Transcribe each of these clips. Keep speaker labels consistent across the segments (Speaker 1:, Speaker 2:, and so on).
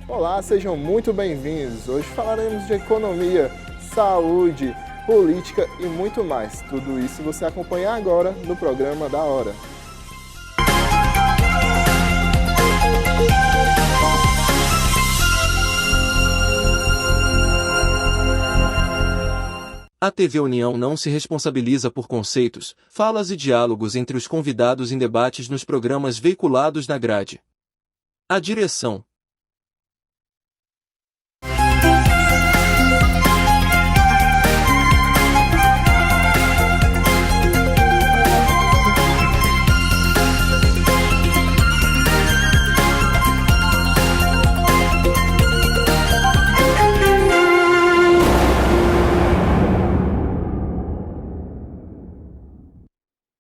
Speaker 1: Olá, sejam muito bem-vindos. Hoje falaremos de economia, saúde, política e muito mais. Tudo isso você acompanha agora no programa da Hora.
Speaker 2: A TV União não se responsabiliza por conceitos, falas e diálogos entre os convidados em debates nos programas veiculados na grade. A direção.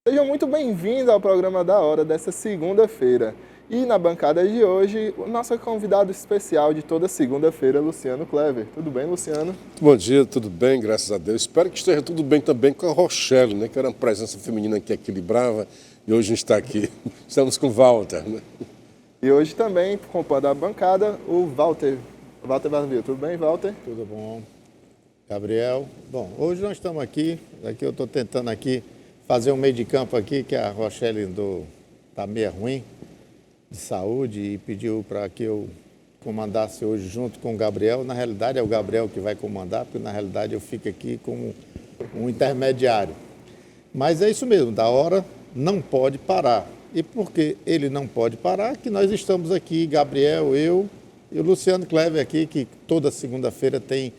Speaker 1: Sejam muito bem-vindos ao programa da Hora dessa segunda-feira. E na bancada de hoje, o nosso convidado especial de toda segunda-feira, Luciano Clever. Tudo bem, Luciano?
Speaker 3: Bom dia, tudo bem, graças a Deus. Espero que esteja tudo bem também com a Rochelle, né, que era uma presença feminina que equilibrava, e hoje está aqui. Estamos com o Walter, né?
Speaker 1: E hoje também, compondo a bancada, o Walter. Walter Barbieri. Tudo bem, Walter?
Speaker 4: Tudo bom. Gabriel. Bom, hoje nós estamos aqui eu estou tentando aqui fazer um meio de campo aqui, que a Rochelle está meio ruim de saúde e pediu para que eu comandasse hoje junto com o Gabriel. Na realidade é o Gabriel que vai comandar, porque na realidade eu fico aqui como um intermediário. Mas é isso mesmo, da Hora não pode parar. E porque ele não pode parar, que nós estamos aqui, Gabriel, eu e o Luciano Clever aqui, que toda segunda-feira tem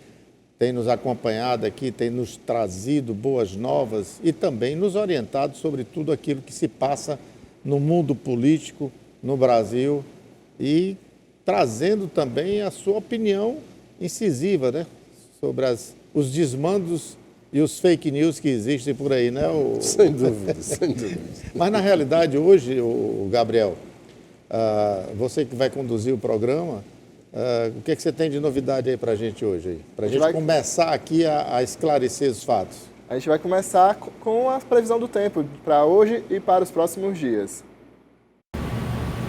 Speaker 4: nos acompanhado aqui, tem nos trazido boas novas e também nos orientado sobre tudo aquilo que se passa no mundo político, no Brasil, e trazendo também a sua opinião incisiva, né, sobre os desmandos e os fake news que existem por aí, né?
Speaker 3: Sem dúvida, sem dúvida.
Speaker 4: Mas na realidade hoje, o Gabriel, você que vai conduzir o programa, o que você tem de novidade aí para a gente hoje? Para a gente começar aqui a esclarecer os fatos.
Speaker 1: A gente vai começar com a previsão do tempo para hoje e para os próximos dias.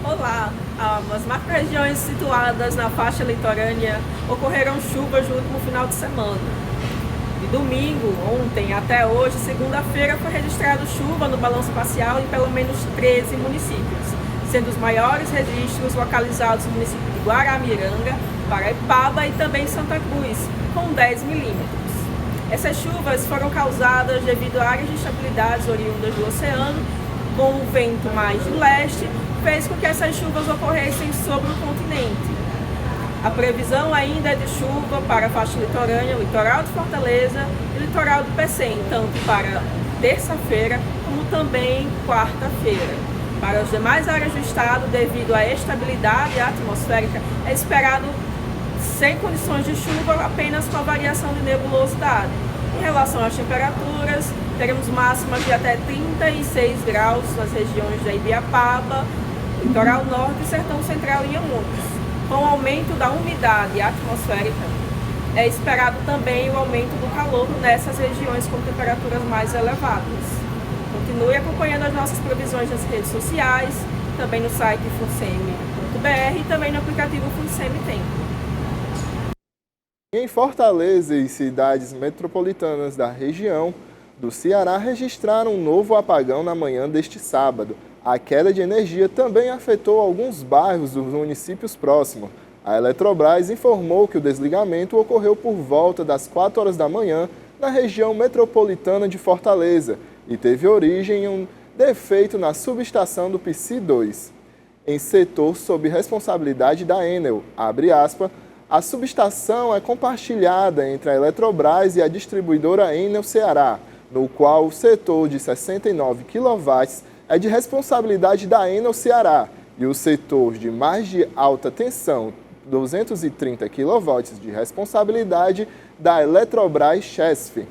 Speaker 5: Olá! As macro-regiões situadas na faixa litorânea ocorreram chuvas no último final de semana. De domingo, ontem até hoje, segunda-feira, foi registrado chuva no balanço parcial em pelo menos 13 municípios, sendo os maiores registros localizados no município de Guaramiranga, Paraipaba e também Santa Cruz, com 10 milímetros. Essas chuvas foram causadas devido a áreas de instabilidades oriundas do oceano, com o vento mais de leste, fez com que essas chuvas ocorressem sobre o continente. A previsão ainda é de chuva para a faixa litorânea, o litoral de Fortaleza e o litoral do Pecém, tanto para terça-feira como também quarta-feira. Para as demais áreas do estado, devido à estabilidade atmosférica, é esperado sem condições de chuva, apenas com a variação de nebulosidade. Em relação às temperaturas, teremos máximas de até 36 graus nas regiões da Ibiapaba, litoral norte e sertão central e Inhamuns. Com o aumento da umidade atmosférica, é esperado também o aumento do calor nessas regiões com temperaturas mais elevadas. Continue acompanhando as nossas previsões nas redes sociais, também no site funsem.br e também no aplicativo Funsem Tempo.
Speaker 1: Em Fortaleza e cidades metropolitanas da região do Ceará registraram um novo apagão na manhã deste sábado. A queda de energia também afetou alguns bairros dos municípios próximos. A Eletrobras informou que o desligamento ocorreu por volta das 4 horas da manhã na região metropolitana de Fortaleza e teve origem em um defeito na subestação do PC2. Em setor sob responsabilidade da Enel, abre aspas, a subestação é compartilhada entre a Eletrobras e a distribuidora Enel Ceará, no qual o setor de 69 kW é de responsabilidade da Enel Ceará e o setor de mais de alta tensão, 230 kV, de responsabilidade da Eletrobras Chesf.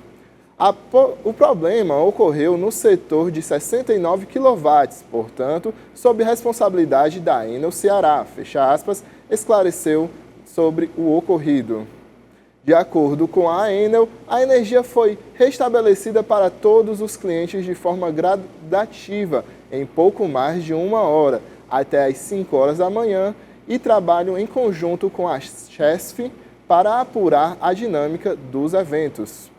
Speaker 1: O problema ocorreu no setor de 69 kV, portanto, sob responsabilidade da Enel Ceará, fecha aspas, esclareceu sobre o ocorrido. De acordo com a Enel, a energia foi restabelecida para todos os clientes de forma gradativa em pouco mais de 1 hora, até às 5 horas da manhã, e trabalham em conjunto com a Chesf para apurar a dinâmica dos eventos.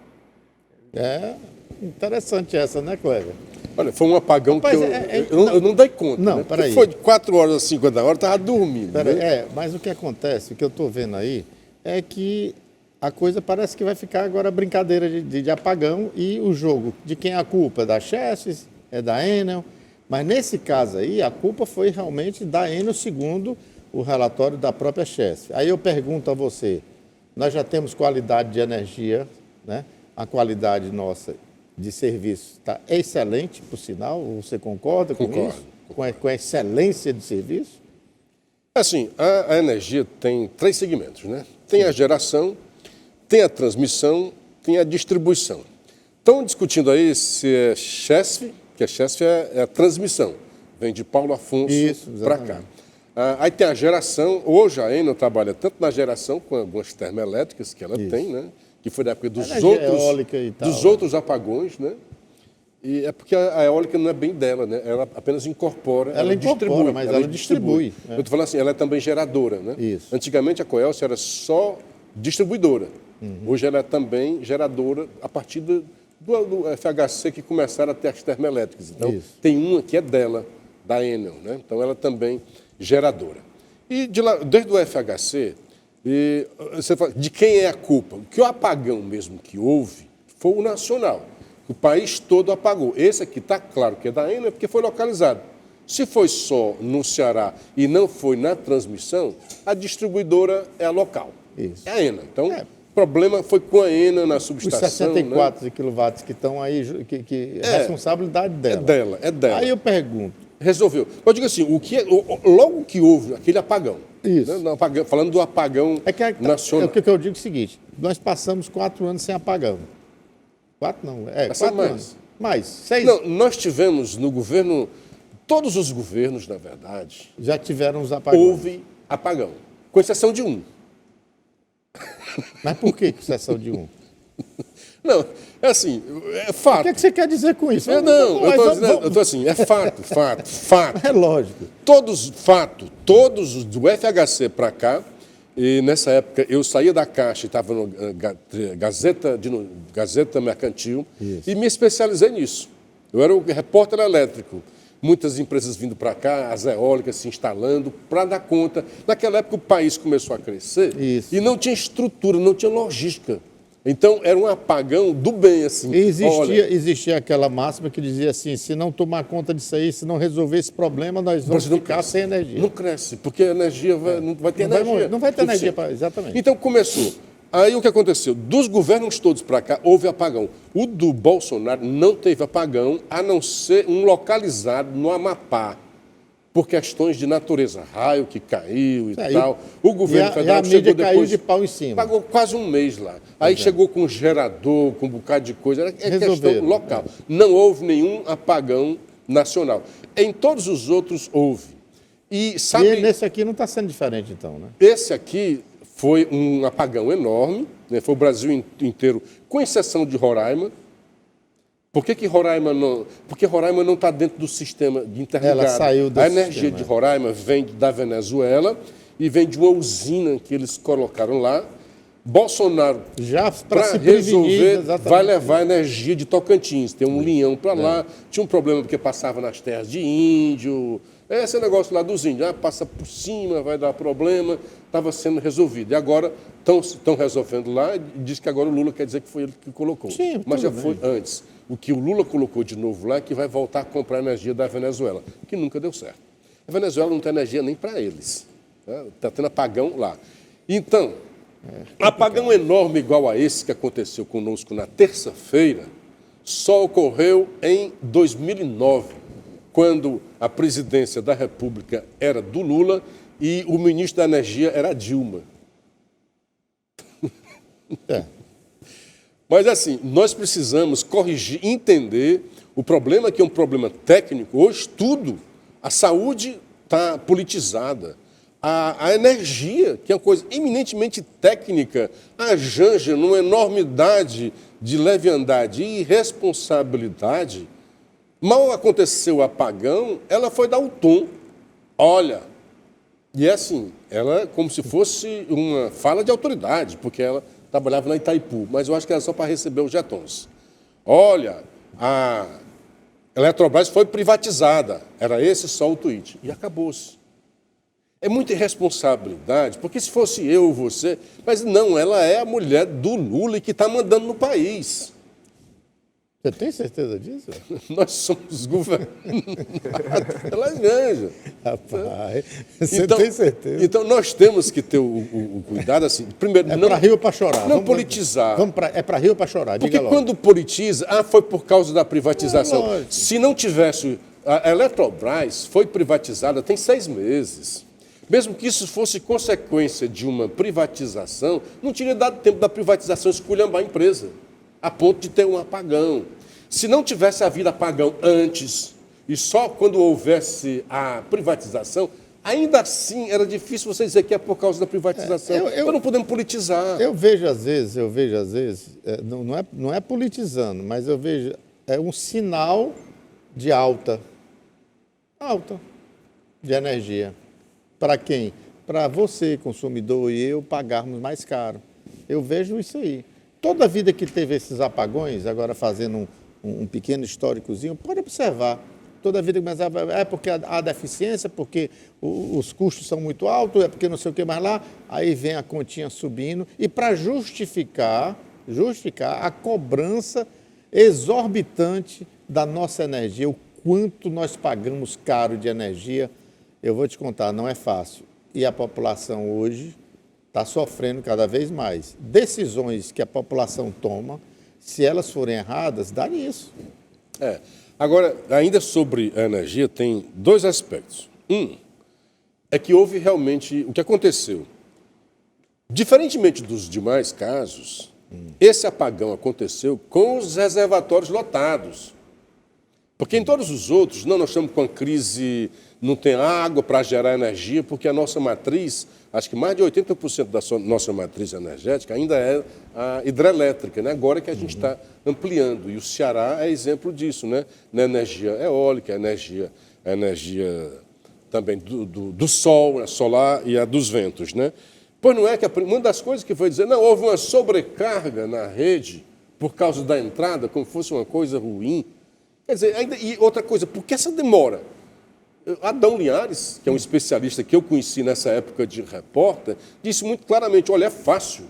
Speaker 4: É interessante essa, né, Cleber?
Speaker 3: Olha, foi um apagão
Speaker 4: Rapaz,
Speaker 3: que eu não dei conta.
Speaker 4: Não,
Speaker 3: né?
Speaker 4: peraí.
Speaker 3: Foi de 4 horas às 5 da hora, eu estava dormindo. Né?
Speaker 4: Mas o que acontece, o que eu estou vendo aí, é que a coisa parece que vai ficar agora brincadeira de apagão e o jogo de quem é a culpa? É da Chesf, é da Enel, mas nesse caso aí a culpa foi realmente da Enel, segundo o relatório da própria Chesf. Aí eu pergunto a você, nós já temos qualidade de energia, né? A qualidade nossa de serviço está excelente, por sinal, você concorda com isso? Com a excelência de serviço?
Speaker 3: Assim, a energia tem 3 segmentos, né? Tem a geração, tem a transmissão, tem a distribuição. Estão discutindo aí se é Chesf, que a Chesf é a transmissão, vem de Paulo Afonso para cá. Aí tem a geração, hoje a Enel trabalha tanto na geração, com algumas termoelétricas que ela tem, né? Que foi da época dos outros apagões, né? E é porque a eólica não é bem dela, né? Ela apenas incorpora, ela distribui.
Speaker 4: Mas ela distribui.
Speaker 3: Eu estou falando assim, ela é também geradora, né?
Speaker 4: Isso.
Speaker 3: Antigamente a Coelce era só distribuidora. Hoje ela é também geradora a partir do FHC que começaram a ter as termoelétricas. Então, tem uma que é dela, da Enel, né? Então ela também geradora. E desde o FHC, você fala, de quem é a culpa? Que o apagão mesmo que houve foi o nacional. O país todo apagou. Esse aqui está claro que é da Enel, porque foi localizado. Se foi só no Ceará e não foi na transmissão, a distribuidora é a local.
Speaker 4: Isso.
Speaker 3: É a Enel. Então, o problema foi com a Enel na subestação.
Speaker 4: Os 64 quilowatts que estão aí, que é responsabilidade dela.
Speaker 3: É dela.
Speaker 4: Aí eu pergunto.
Speaker 3: Resolveu. Eu digo assim, logo que houve aquele apagão,
Speaker 4: isso.
Speaker 3: Né, falando do apagão nacional.
Speaker 4: O que eu digo é o seguinte, nós passamos 4 anos sem apagão. 4 não, 4 anos. Mais, 6.
Speaker 3: Não, nós tivemos no governo, todos os governos, na verdade,
Speaker 4: já tiveram os apagões.
Speaker 3: Houve apagão, com exceção de um.
Speaker 4: Mas por que com exceção de um?
Speaker 3: Não, é assim, é fato.
Speaker 4: O que você quer dizer com isso?
Speaker 3: Eu estou assim, é fato.
Speaker 4: É lógico.
Speaker 3: Todos os do FHC para cá, e nessa época eu saía da Caixa e estava no Gazeta Mercantil e me especializei nisso. Eu era o repórter elétrico. Muitas empresas vindo para cá, as eólicas se instalando para dar conta. Naquela época o país começou a crescer e não tinha estrutura, não tinha logística. Então, era um apagão do bem, assim.
Speaker 4: Existia aquela máxima que dizia assim, se não tomar conta disso aí, se não resolver esse problema, nós vamos ficar sem energia.
Speaker 3: Não cresce, porque a energia não vai ter energia.
Speaker 4: Não vai ter energia, exatamente.
Speaker 3: Então, começou. Aí, o que aconteceu? Dos governos todos para cá, houve apagão. O do Bolsonaro não teve apagão, a não ser um localizado no Amapá, por questões de natureza, raio que caiu e tal. O governo federal chegou depois,
Speaker 4: caiu de pau em cima.
Speaker 3: Pagou quase um mês lá. Aí chegou com gerador, com um bocado de coisa. É questão local. Não houve nenhum apagão nacional. Em todos os outros houve. E
Speaker 4: nesse aqui não está sendo diferente, então, né?
Speaker 3: Esse aqui foi um apagão enorme, né? Foi o Brasil inteiro, com exceção de Roraima. Por que Roraima não? Porque Roraima não está dentro do sistema de interligado.
Speaker 4: Ela saiu do
Speaker 3: A energia de Roraima vem da Venezuela e vem de uma usina que eles colocaram lá. Bolsonaro, para resolver, vai levar energia de Tocantins. Tem um linhão para lá. Tinha um problema porque passava nas terras de índio. Esse negócio lá dos índios. Passa por cima, vai dar problema. Estava sendo resolvido. E agora estão resolvendo lá e diz que agora o Lula quer dizer que foi ele que colocou.
Speaker 4: Sim,
Speaker 3: mas já foi antes. O que o Lula colocou de novo lá é que vai voltar a comprar energia da Venezuela, que nunca deu certo. A Venezuela não tem energia nem para eles. Está tendo apagão lá. Então, apagão enorme igual a esse que aconteceu conosco na terça-feira só ocorreu em 2009, quando a presidência da República era do Lula e o ministro da Energia era a Dilma. Mas, assim, nós precisamos corrigir, entender o problema que é um problema técnico. Hoje, tudo, a saúde está politizada. A energia, que é uma coisa eminentemente técnica, a Janja, numa enormidade de leviandade e irresponsabilidade, mal aconteceu o apagão, ela foi dar o tom. Olha, E é assim, ela como se fosse uma fala de autoridade, porque ela trabalhava na Itaipu, mas eu acho que era só para receber os jetons. Olha, a Eletrobras foi privatizada. Era esse só o tweet. E acabou-se. É muita irresponsabilidade, porque se fosse eu ou você... Mas não, ela é a mulher do Lula e que está mandando no país.
Speaker 4: Você tem certeza disso?
Speaker 3: Nós somos governados pela Janja.
Speaker 4: Rapaz, você tem certeza?
Speaker 3: Então, nós temos que ter o cuidado, assim, primeiro...
Speaker 4: É para rir ou para chorar?
Speaker 3: Não politizar.
Speaker 4: É para rir ou para chorar?
Speaker 3: Porque
Speaker 4: diga logo.
Speaker 3: quando politiza, foi por causa da privatização. Se não tivesse... A Eletrobras foi privatizada tem 6 meses. Mesmo que isso fosse consequência de uma privatização, não teria dado tempo da privatização esculhambar a empresa, a ponto de ter um apagão. Se não tivesse havido apagão antes, e só quando houvesse a privatização, ainda assim era difícil você dizer que é por causa da privatização. Então não podemos politizar.
Speaker 4: Eu vejo às vezes, não é politizando, mas eu vejo um sinal de alta de energia. Para quem? Para você, consumidor, e eu pagarmos mais caro. Eu vejo isso aí. Toda a vida que teve esses apagões, agora fazendo um pequeno históricozinho, pode observar. Toda a vida começava, porque há deficiência, porque os custos são muito altos, é porque não sei o que mais lá, aí vem a continha subindo. E para justificar a cobrança exorbitante da nossa energia, o quanto nós pagamos caro de energia, eu vou te contar, não é fácil. E a população hoje está sofrendo cada vez mais. Decisões que a população toma, se elas forem erradas, dá nisso.
Speaker 3: Agora, ainda sobre a energia, tem 2 aspectos. É que houve realmente o que aconteceu. Diferentemente dos demais casos, esse apagão aconteceu com os reservatórios lotados. Porque em todos os outros, nós estamos com a crise, não tem água para gerar energia, porque a nossa matriz, acho que mais de 80% da nossa matriz energética ainda é a hidrelétrica, né? Agora que a gente está ampliando. E o Ceará é exemplo disso, né? Na energia eólica, a energia também do sol, a solar e a dos ventos, né? Pois não é que uma das coisas que foi dizer, não, houve uma sobrecarga na rede por causa da entrada, como fosse uma coisa ruim. Quer dizer, e outra coisa, por que essa demora? Adão Linhares, que é um especialista que eu conheci nessa época de repórter, disse muito claramente, olha, é fácil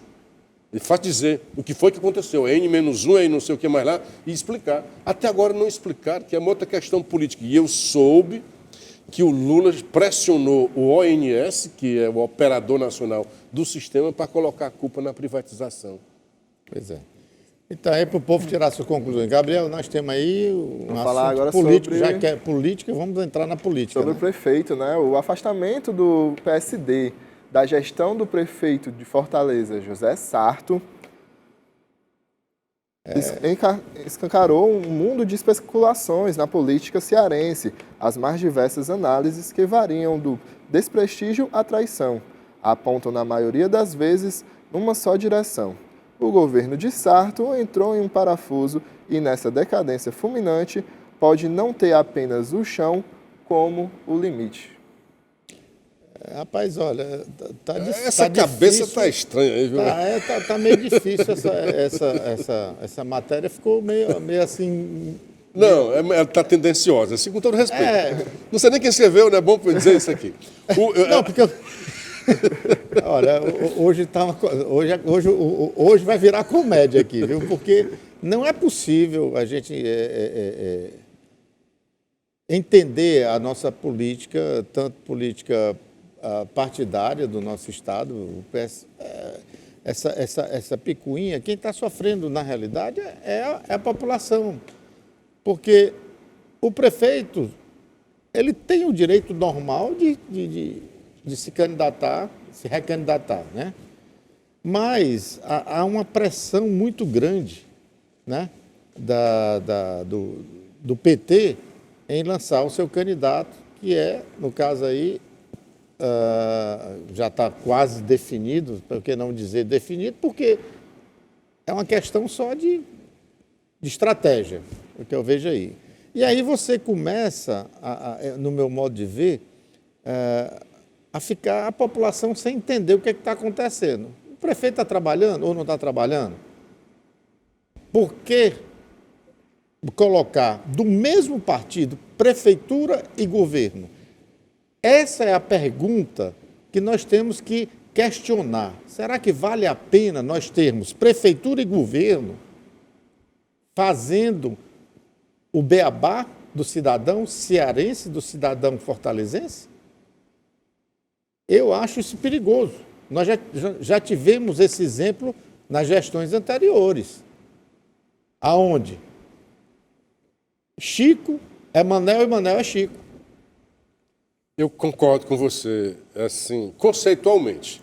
Speaker 3: dizer o que foi que aconteceu, é N-1, é não sei o que mais lá, e explicar. Até agora não explicaram, que é uma outra questão política. E eu soube que o Lula pressionou o ONS, que é o operador nacional do sistema, para colocar a culpa na privatização.
Speaker 4: Pois é. Então, aí para o povo tirar suas conclusões. Gabriel, nós temos aí
Speaker 1: vamos falar agora
Speaker 4: político,
Speaker 1: sobre...
Speaker 4: já que é política, vamos entrar na política.
Speaker 1: Sobre o prefeito, né? O afastamento do PSD da gestão do prefeito de Fortaleza, José Sarto, escancarou um mundo de especulações na política cearense, as mais diversas análises que variam do desprestígio à traição, apontam na maioria das vezes numa só direção. O governo de Sarto entrou em um parafuso e, nessa decadência fulminante, pode não ter apenas o chão como o limite.
Speaker 4: Rapaz, olha,
Speaker 3: essa cabeça está estranha aí, viu?
Speaker 4: Tá meio difícil essa matéria, ficou meio assim...
Speaker 3: Não, ela está tendenciosa, assim, com todo respeito. Não sei nem quem escreveu, não é bom para dizer isso aqui.
Speaker 4: Não, porque... Olha, hoje vai virar comédia aqui, viu? Porque não é possível a gente entender a nossa política, tanto política partidária do nosso Estado, essa picuinha. Quem está sofrendo, na realidade, é a população. Porque o prefeito, ele tem o direito normal de se candidatar, se recandidatar, né? Mas há uma pressão muito grande, né, do PT em lançar o seu candidato, que é, no caso aí, já está quase definido, por que não dizer definido, porque é uma questão só de estratégia, o que eu vejo aí. E aí você começa, no meu modo de ver, a ficar a população sem entender o que está acontecendo. O prefeito está trabalhando ou não está trabalhando? Por que colocar do mesmo partido prefeitura e governo? Essa é a pergunta que nós temos que questionar. Será que vale a pena nós termos prefeitura e governo fazendo o beabá do cidadão cearense, do cidadão fortalezense? Eu acho isso perigoso. Nós já tivemos esse exemplo nas gestões anteriores, aonde Chico é Manel e Manel é Chico.
Speaker 3: Eu concordo com você, assim, conceitualmente,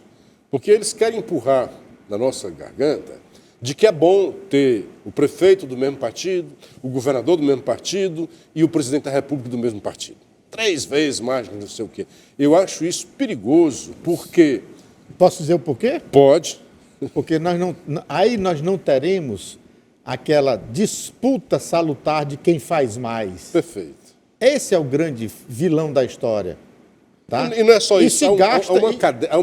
Speaker 3: porque eles querem empurrar na nossa garganta de que é bom ter o prefeito do mesmo partido, o governador do mesmo partido e o presidente da República do mesmo partido. 3 vezes mais, não sei o quê. Eu acho isso perigoso, porque...
Speaker 4: Posso dizer o porquê?
Speaker 3: Pode.
Speaker 4: Porque aí nós não teremos aquela disputa salutar de quem faz mais.
Speaker 3: Perfeito.
Speaker 4: Esse é o grande vilão da história. Tá?
Speaker 3: E não é só isso, há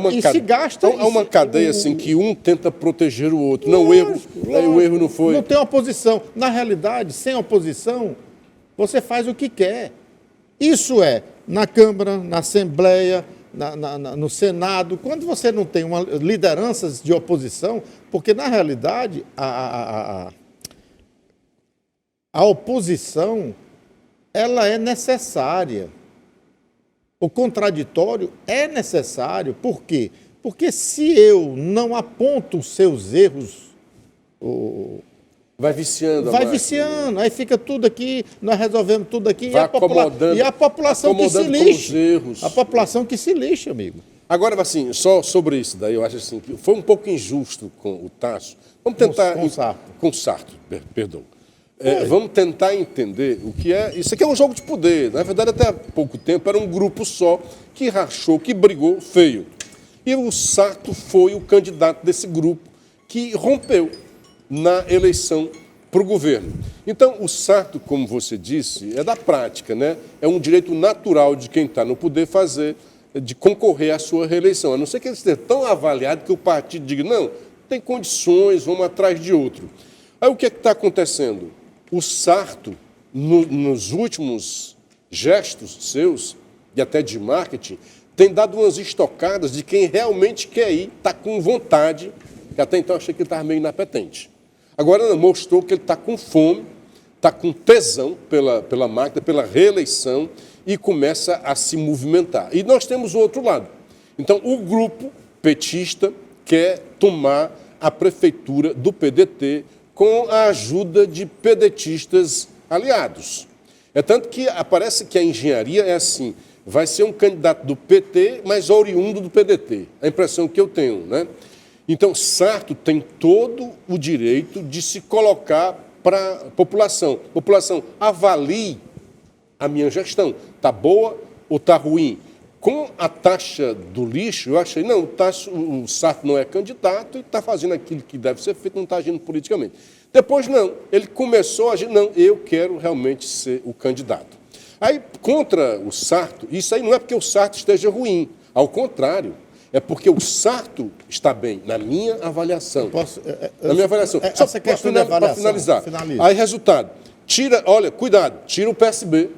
Speaker 3: uma cadeia assim, que um tenta proteger o outro. Não,
Speaker 4: lógico,
Speaker 3: o erro não foi...
Speaker 4: Não tem oposição. Na realidade, sem oposição, você faz o que quer. Isso é na Câmara, na Assembleia, no Senado, quando você não tem lideranças de oposição, porque, na realidade, a oposição ela é necessária. O contraditório é necessário. Por quê? Porque se eu não aponto os seus erros...
Speaker 3: Vai viciando.
Speaker 4: Vai viciando. Aí fica tudo aqui, nós resolvemos tudo aqui.
Speaker 3: Vai
Speaker 4: e a população que se lixe.
Speaker 3: Erros.
Speaker 4: A população que se lixe, amigo.
Speaker 3: Agora, assim, só sobre isso daí, eu acho assim, que foi um pouco injusto com o Tasso. Vamos tentar...
Speaker 4: Com o Sarto.
Speaker 3: Com o Sarto, perdão. Vamos tentar entender o que é... Isso aqui é um jogo de poder. Na verdade, até há pouco tempo, era um grupo só que rachou, que brigou feio. E o Sarto foi o candidato desse grupo que rompeu na eleição para o governo. Então, o Sarto, como você disse, é da prática, né? É um direito natural de quem está no poder fazer, de concorrer à sua reeleição. A não ser que ele esteja tão avaliado que o partido diga, não, tem condições, vamos atrás de outro. Aí o que é que está acontecendo? O Sarto, nos últimos gestos seus, e até de marketing, tem dado umas estocadas de quem realmente quer ir, está com vontade, que até então eu achei que ele estava meio inapetente. Agora mostrou que ele está com fome, está com tesão pela máquina, pela reeleição, e começa a se movimentar. E nós temos o outro lado. Então, o grupo petista quer tomar a prefeitura do PDT com a ajuda de pedetistas aliados. É tanto que parece que a engenharia é assim, vai ser um candidato do PT, mas oriundo do PDT. A impressão que eu tenho, né? Então, Sarto tem todo o direito de se colocar para a população. População, avalie a minha gestão. Está boa ou está ruim? Com a taxa do lixo, eu achei, não, o Sarto não é candidato e está fazendo aquilo que deve ser feito, não está agindo politicamente. Depois, não, ele começou a agir, não, eu quero realmente ser o candidato. Aí, contra o Sarto, isso aí não é porque o Sarto esteja ruim, ao contrário, é porque o Sarto está bem, na minha avaliação. Na minha avaliação. Só para finalizar. Aí, resultado, cuidado, tira o PSB,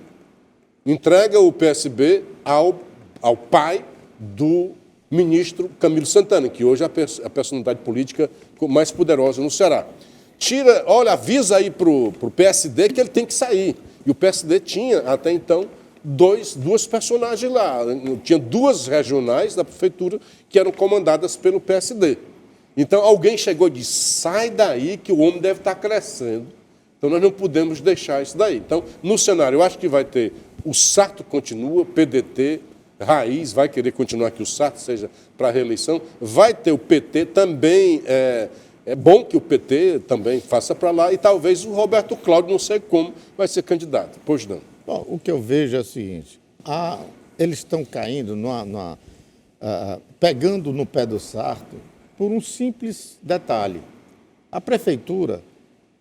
Speaker 3: entrega o PSB ao pai do ministro Camilo Santana, que hoje é a personalidade política mais poderosa no Ceará. Avisa aí para o PSD que ele tem que sair. E o PSD tinha, até então, duas personagens lá. Tinha 2 regionais da prefeitura que eram comandadas pelo PSD. Então, alguém chegou e disse, sai daí que o homem deve estar crescendo. Então, nós não podemos deixar isso daí. Então, no cenário, eu acho que vai ter o Sarto continua, PDT, Raiz vai querer continuar que o Sarto seja para a reeleição, vai ter o PT também, é bom que o PT também faça para lá, e talvez o Roberto Cláudio, não sei como, vai ser candidato. Pois não.
Speaker 4: Bom, o que eu vejo é o seguinte, eles estão caindo, pegando no pé do Sarto por um simples detalhe. A prefeitura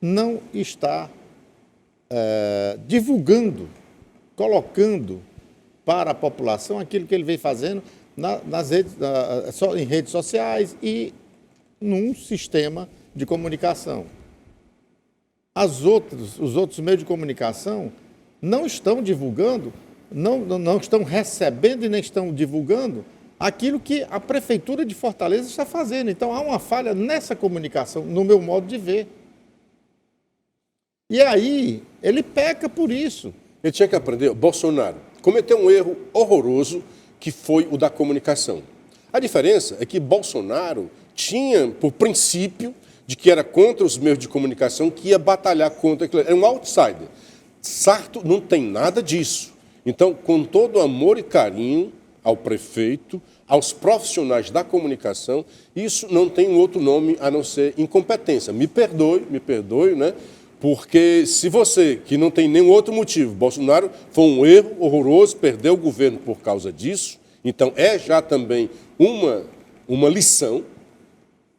Speaker 4: não está divulgando, colocando para a população aquilo que ele vem fazendo em redes sociais e num sistema de comunicação. Os outros meios de comunicação não estão divulgando, não estão recebendo e nem estão divulgando aquilo que a Prefeitura de Fortaleza está fazendo. Então, há uma falha nessa comunicação, no meu modo de ver. E aí, ele peca por isso.
Speaker 3: Ele tinha que aprender. Bolsonaro cometeu um erro horroroso, que foi o da comunicação. A diferença é que Bolsonaro tinha, por princípio, de que era contra os meios de comunicação, que ia batalhar contra aquilo. Era um outsider. Sarto não tem nada disso. Então, com todo amor e carinho ao prefeito, aos profissionais da comunicação, isso não tem um outro nome a não ser incompetência. Me perdoe, né? Porque se você, que não tem nenhum outro motivo, Bolsonaro foi um erro horroroso, perdeu o governo por causa disso, então é já também uma lição,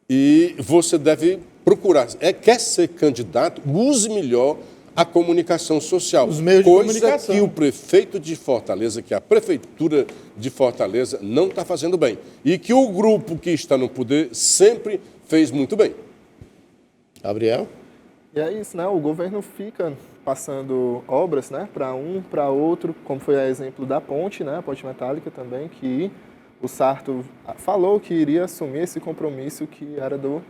Speaker 3: e você deve procurar. Quer ser candidato, use melhor a comunicação social.
Speaker 4: Os meios de comunicação.
Speaker 3: Coisa que o prefeito de Fortaleza, que a prefeitura de Fortaleza não está fazendo bem. E que o grupo que está no poder sempre fez muito bem.
Speaker 4: Gabriel?
Speaker 1: E é isso, né? O governo fica passando obras, né, para um, para outro, como foi o exemplo da ponte, né, a ponte metálica também, que o Sarto falou que iria assumir esse compromisso que era do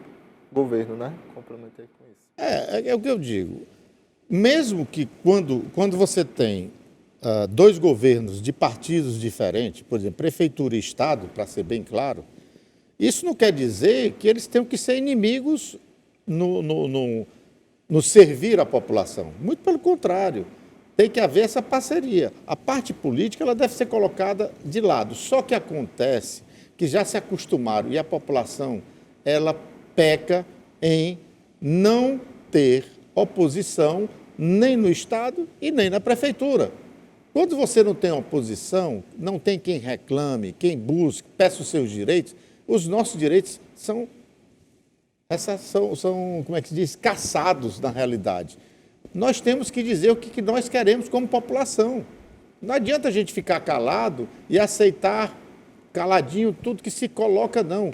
Speaker 1: governo, né, comprometer com isso.
Speaker 4: É o que eu digo. Mesmo que quando você tem dois governos de partidos diferentes, por exemplo, prefeitura e Estado, para ser bem claro, isso não quer dizer que eles tenham que ser inimigos no servir à população. Muito pelo contrário, tem que haver essa parceria. A parte política ela deve ser colocada de lado. Só que acontece que já se acostumaram e a população ela peca em não ter oposição nem no Estado e nem na Prefeitura. Quando você não tem oposição, não tem quem reclame, quem busque, peça os seus direitos, os nossos direitos são como é que se diz, caçados na realidade. Nós temos que dizer o que nós queremos como população. Não adianta a gente ficar calado e aceitar caladinho tudo que se coloca, não.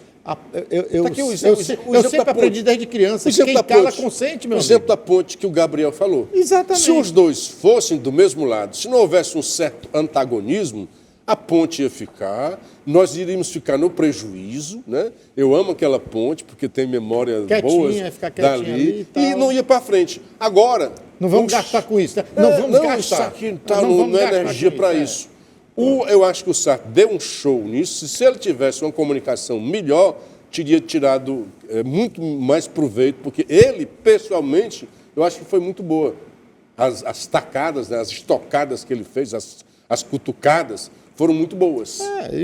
Speaker 4: Eu sempre aprendi desde criança que quem cala consente, meu amigo.
Speaker 3: O exemplo da ponte que o Gabriel falou.
Speaker 4: Exatamente.
Speaker 3: Se os dois fossem do mesmo lado, se não houvesse um certo antagonismo, a ponte ia ficar, nós iríamos ficar no prejuízo, né? Eu amo aquela ponte porque tem memórias boas dali e não ia para frente. Agora...
Speaker 4: Não vamos gastar com isso, né? Não vamos gastar.
Speaker 3: Isso aqui não é energia para isso. Eu acho que o Sarto deu um show nisso. Se ele tivesse uma comunicação melhor, teria tirado muito mais proveito, porque ele, pessoalmente, eu acho que foi muito boa. As tacadas, né, as estocadas que ele fez, as cutucadas, foram muito boas.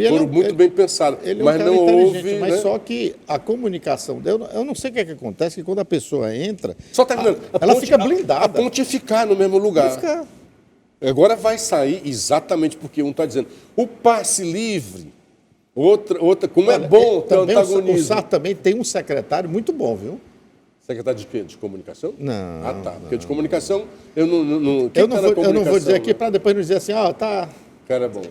Speaker 3: Foram muito bem pensadas. Mas não houve...
Speaker 4: Mas só que a comunicação... Eu não sei o que acontece, que quando a pessoa entra...
Speaker 3: Só terminando.
Speaker 4: Ela fica blindada.
Speaker 3: A ponte ia ficar no mesmo lugar. Agora vai sair exatamente porque um está dizendo o passe livre, outra como é bom ter antagonismo.
Speaker 4: O Sarto também tem um secretário muito bom, viu?
Speaker 3: Secretário de quê? De comunicação?
Speaker 4: Não.
Speaker 3: Ah, tá. Porque de comunicação, eu não
Speaker 4: eu não vou dizer aqui para depois não dizer assim, tá...
Speaker 3: O cara é bom.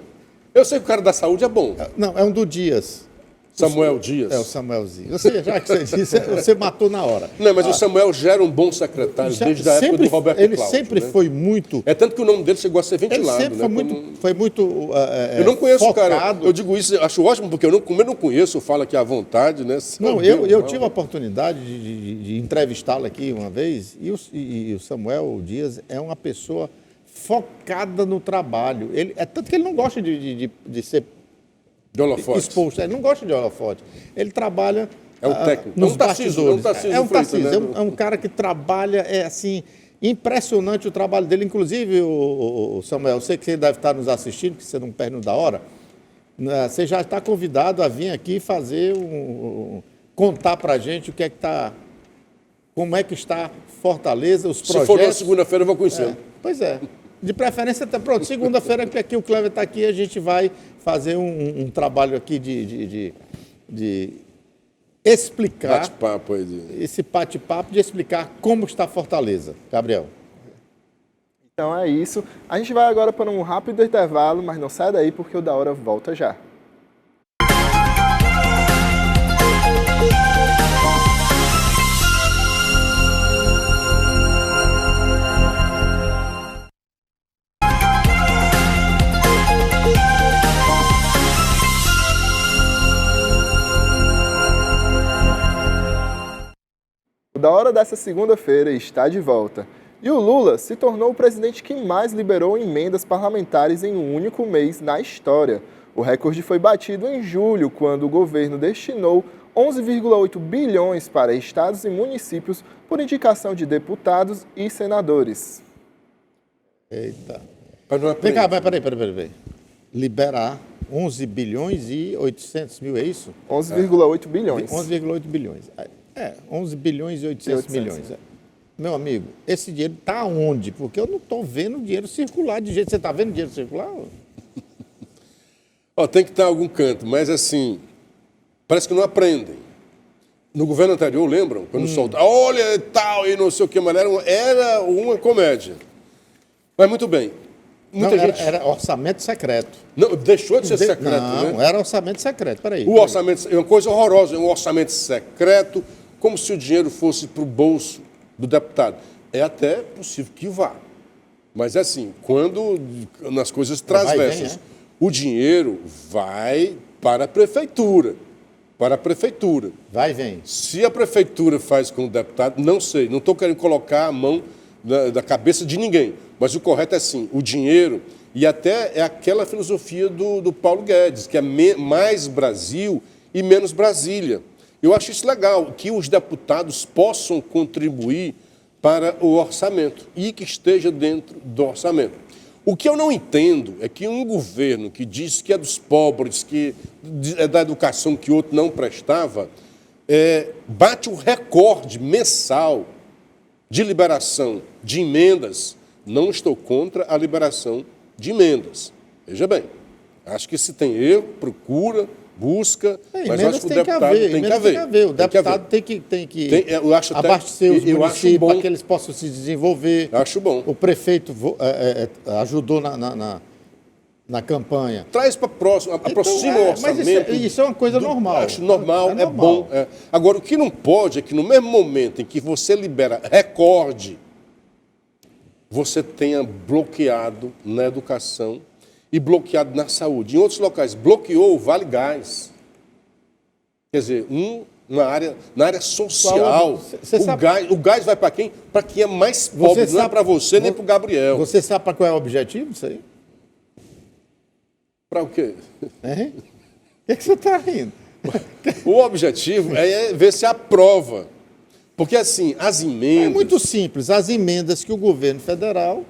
Speaker 3: Eu sei que o cara da saúde é bom.
Speaker 4: Não, é um do Dias.
Speaker 3: Samuel Dias.
Speaker 4: É o Samuelzinho. Já que você disse, você matou na hora.
Speaker 3: Não, mas o Samuel já era um bom secretário desde a época do Roberto Cláudio.
Speaker 4: Ele sempre foi muito...
Speaker 3: É tanto que o nome dele chegou a ser ventilado.
Speaker 4: Ele sempre foi muito
Speaker 3: eu não conheço
Speaker 4: focado.
Speaker 3: O cara. Eu digo isso, acho ótimo, porque como eu não conheço, eu falo aqui à vontade, né?
Speaker 4: Eu tive a oportunidade de entrevistá-lo aqui uma vez, e o Samuel Dias é uma pessoa focada no trabalho. É tanto que ele não gosta de ser...
Speaker 3: De holofote.
Speaker 4: Exposto. Ele não gosta de holofote. Ele trabalha
Speaker 3: técnico.
Speaker 4: nos bastidores.
Speaker 3: É um Tarcísio.
Speaker 4: É um cara que trabalha, assim, impressionante o trabalho dele. Inclusive, o Samuel, eu sei que você deve estar nos assistindo, que você não perde da hora. Você já está convidado a vir aqui fazer contar para a gente o que é que está, como é que está Fortaleza, os projetos.
Speaker 3: Se for na segunda-feira, eu vou conhecer.
Speaker 4: Pois é. De preferência, até pronto. Segunda-feira, que aqui o Cleber está aqui, a gente vai fazer um trabalho aqui de explicar...
Speaker 3: Bate-papo aí.
Speaker 4: Esse bate-papo de explicar como está Fortaleza. Gabriel.
Speaker 1: Então é isso. A gente vai agora para um rápido intervalo, mas não sai daí porque o Da Hora volta já. da Hora dessa segunda-feira está de volta. E o Lula se tornou o presidente que mais liberou emendas parlamentares em um único mês na história. O recorde foi batido em julho, quando o governo destinou 11,8 bilhões para estados e municípios por indicação de deputados e senadores.
Speaker 4: Eita. Vem cá, peraí. Liberar 11 bilhões e 800 mil, é isso?
Speaker 1: 11,8 bilhões.
Speaker 4: 11,8 bilhões. 11 bilhões e 800 milhões. Meu amigo, esse dinheiro está onde? Porque eu não estou vendo o dinheiro circular de jeito. Você está vendo o dinheiro circular?
Speaker 3: Tem que estar em algum canto, mas assim, parece que não aprendem. No governo anterior, lembram? Quando soltaram, olha e tal, e não sei o que, mas era uma comédia. Mas muito bem. Muita gente...
Speaker 4: Era orçamento secreto.
Speaker 3: Não, deixou de ser secreto, né?
Speaker 4: Não, era orçamento secreto, peraí.
Speaker 3: O orçamento é uma coisa horrorosa, é um orçamento secreto, como se o dinheiro fosse para o bolso do deputado. É até possível que vá. Mas é assim, quando nas coisas transversas, o dinheiro vai para a prefeitura. Para a prefeitura.
Speaker 4: Vai e vem.
Speaker 3: Se a prefeitura faz com o deputado, não sei, não estou querendo colocar a mão da cabeça de ninguém. Mas o correto é assim, o dinheiro, e até é aquela filosofia do Paulo Guedes, que é mais Brasil e menos Brasília. Eu acho isso legal, que os deputados possam contribuir para o orçamento e que esteja dentro do orçamento. O que eu não entendo é que um governo que diz que é dos pobres, que é da educação que outro não prestava, bate o recorde mensal de liberação de emendas. Não estou contra a liberação de emendas. Veja bem, acho que se tem erro, procura, busca, mas acho que o deputado tem que haver.
Speaker 4: O deputado tem que abastecer os municípios para que eles possam se desenvolver.
Speaker 3: Acho bom.
Speaker 4: O prefeito ajudou na campanha.
Speaker 3: Traz para próximo, aproxima o orçamento.
Speaker 4: Mas isso é uma coisa normal.
Speaker 3: Acho normal, é bom. Agora, o que não pode é que no mesmo momento em que você libera recorde, você tenha bloqueado na educação e bloqueado na saúde. Em outros locais, bloqueou o Vale Gás. Quer dizer, na área social, o gás vai para quem? Para quem é mais pobre, não é para você nem para o Gabriel.
Speaker 4: Você sabe para qual é o objetivo disso aí?
Speaker 3: Para o quê?
Speaker 4: O que você está rindo?
Speaker 3: O objetivo é ver se aprova. Porque, assim, as emendas...
Speaker 4: É muito simples. As emendas que o governo federal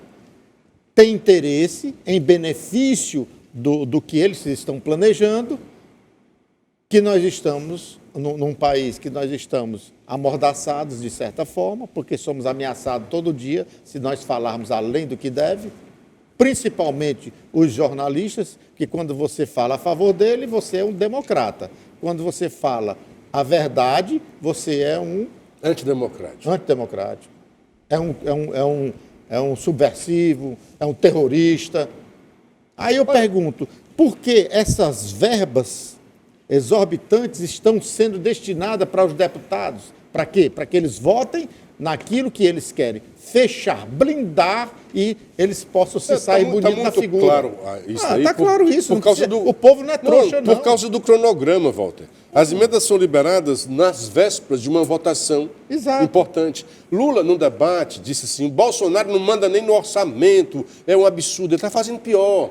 Speaker 4: tem interesse em benefício do que eles estão planejando, que nós estamos num país que nós estamos amordaçados, de certa forma, porque somos ameaçados todo dia se nós falarmos além do que deve, principalmente os jornalistas, que quando você fala a favor dele, você é um democrata. Quando você fala a verdade, você é um...
Speaker 3: Antidemocrático.
Speaker 4: É um subversivo, é um terrorista. Aí eu pergunto, por que essas verbas exorbitantes estão sendo destinadas para os deputados? Para quê? Para que eles votem naquilo que eles querem. Fechar, blindar e eles possam se sair bonitos na figura.
Speaker 3: Claro isso aí.
Speaker 4: Está claro isso.
Speaker 3: Por causa
Speaker 4: o povo não é trouxa, não.
Speaker 3: Por causa do cronograma, Walter. As emendas são liberadas nas vésperas de uma votação importante. Lula, no debate, disse assim, Bolsonaro não manda nem no orçamento, é um absurdo, ele está fazendo pior.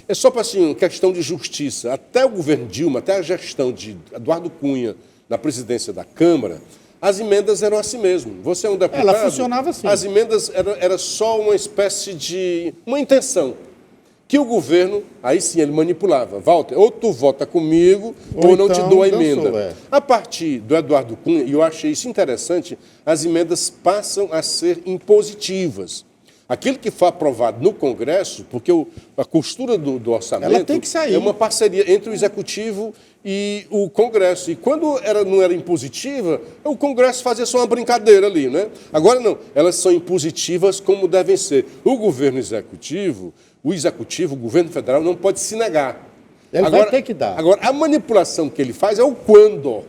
Speaker 3: É só para assim, questão de justiça. Até o governo Dilma, até a gestão de Eduardo Cunha na presidência da Câmara, as emendas eram assim mesmo. Você é um deputado...
Speaker 4: Ela funcionava assim.
Speaker 3: As emendas era só uma espécie de... uma intenção. Que o governo, aí sim, ele manipulava. Walter, ou tu vota comigo, ou não te dou a emenda. A partir do Eduardo Cunha, e eu achei isso interessante, as emendas passam a ser impositivas. Aquilo que foi aprovado no Congresso, porque a costura do orçamento
Speaker 4: ela tem que sair.
Speaker 3: É uma parceria entre o Executivo e o Congresso. E quando não era impositiva, o Congresso fazia só uma brincadeira ali, né? Agora não, elas são impositivas como devem ser. O governo federal não pode se negar.
Speaker 4: Ele vai ter que dar.
Speaker 3: Agora, a manipulação que ele faz é o quando.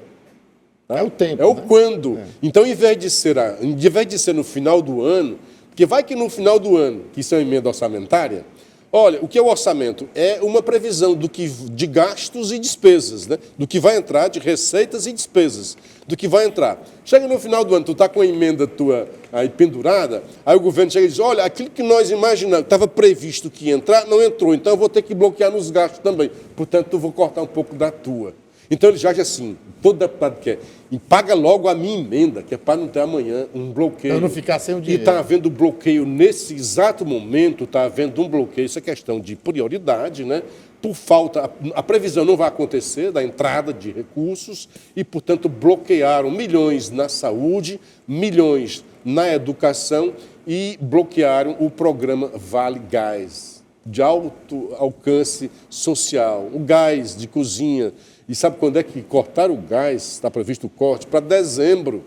Speaker 3: Tá?
Speaker 4: É o tempo.
Speaker 3: É o quando. Então, em vez de ser no final do ano, porque vai que no final do ano, que isso é uma emenda orçamentária, Olha, o que é o orçamento? É uma previsão de gastos e despesas, né? Do que vai entrar, de receitas e despesas, do que vai entrar. Chega no final do ano, tu está com a emenda tua aí pendurada, aí o governo chega e diz, olha, aquilo que nós imaginamos, estava previsto que ia entrar, não entrou, então eu vou ter que bloquear nos gastos também. Portanto, eu vou cortar um pouco da tua. Então ele já age assim, todo deputado quer, e paga logo a minha emenda, que é para não ter amanhã um bloqueio.
Speaker 4: Para não ficar sem o dinheiro.
Speaker 3: E está havendo bloqueio nesse exato momento, está havendo um bloqueio, isso é questão de prioridade, né? Por falta, a previsão não vai acontecer da entrada de recursos e, portanto, bloquearam milhões na saúde, milhões na educação e bloquearam o programa Vale Gás, de alto alcance social, o gás de cozinha. E sabe quando é que cortaram o gás? Está previsto o corte para dezembro,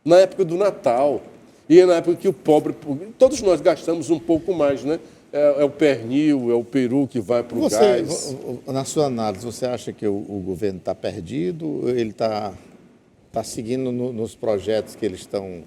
Speaker 3: na época do Natal. E é na época que o pobre... Todos nós gastamos um pouco mais, né? É o pernil, é o peru que vai para o gás.
Speaker 4: Na sua análise, você acha que o governo está perdido? Ou ele está seguindo nos projetos que eles estão...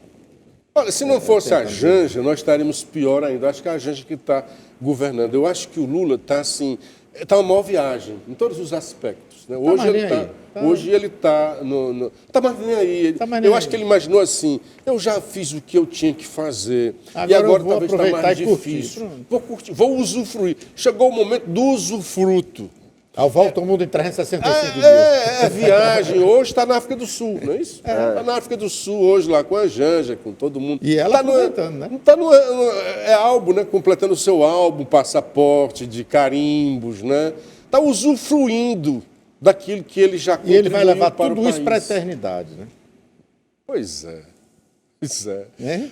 Speaker 3: Olha, se não fosse a Janja, nós estaríamos pior ainda. Acho que é a Janja que está governando. Eu acho que o Lula está assim... Está uma maior viagem, em todos os aspectos. Né? Hoje ele está no... Está mais nem aí. Eu acho que ele imaginou assim, eu já fiz o que eu tinha que fazer. E agora talvez está mais difícil. Vou curtir, vou usufruir. Chegou o momento do usufruto.
Speaker 4: Ao volta ao mundo em 365 dias.
Speaker 3: É viagem. Hoje está na África do Sul, não é isso? Está na África do Sul hoje, lá com a Janja, com todo mundo.
Speaker 4: E ela aproveitando, né?
Speaker 3: É álbum, né? Completando o seu álbum, passaporte, de carimbos, né? Está usufruindo daquilo que ele já contribuiu.
Speaker 4: E ele vai levar tudo isso para a eternidade, né?
Speaker 3: Pois é. Pois é.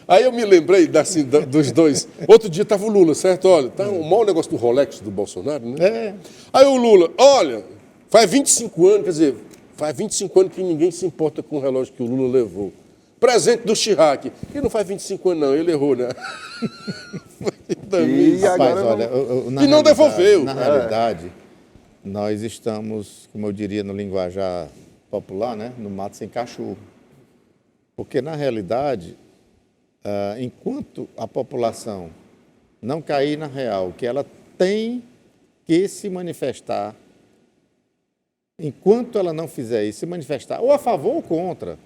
Speaker 3: Aí eu me lembrei assim, dos dois. Outro dia estava o Lula, certo? Olha, tá um mau negócio do Rolex do Bolsonaro, né? Aí o Lula, olha, faz 25 anos, quer dizer, faz 25 anos que ninguém se importa com o relógio que o Lula levou. Presente do Chirac. E não faz 25 anos, não, ele errou, né?
Speaker 4: Rapaz, olha,
Speaker 3: e não devolveu.
Speaker 4: Na realidade, nós estamos, como eu diria no linguajar popular, né? No mato sem cachorro. Porque, na realidade, enquanto a população não cair na real, que ela tem que se manifestar, enquanto ela não fizer isso, se manifestar ou a favor ou contra,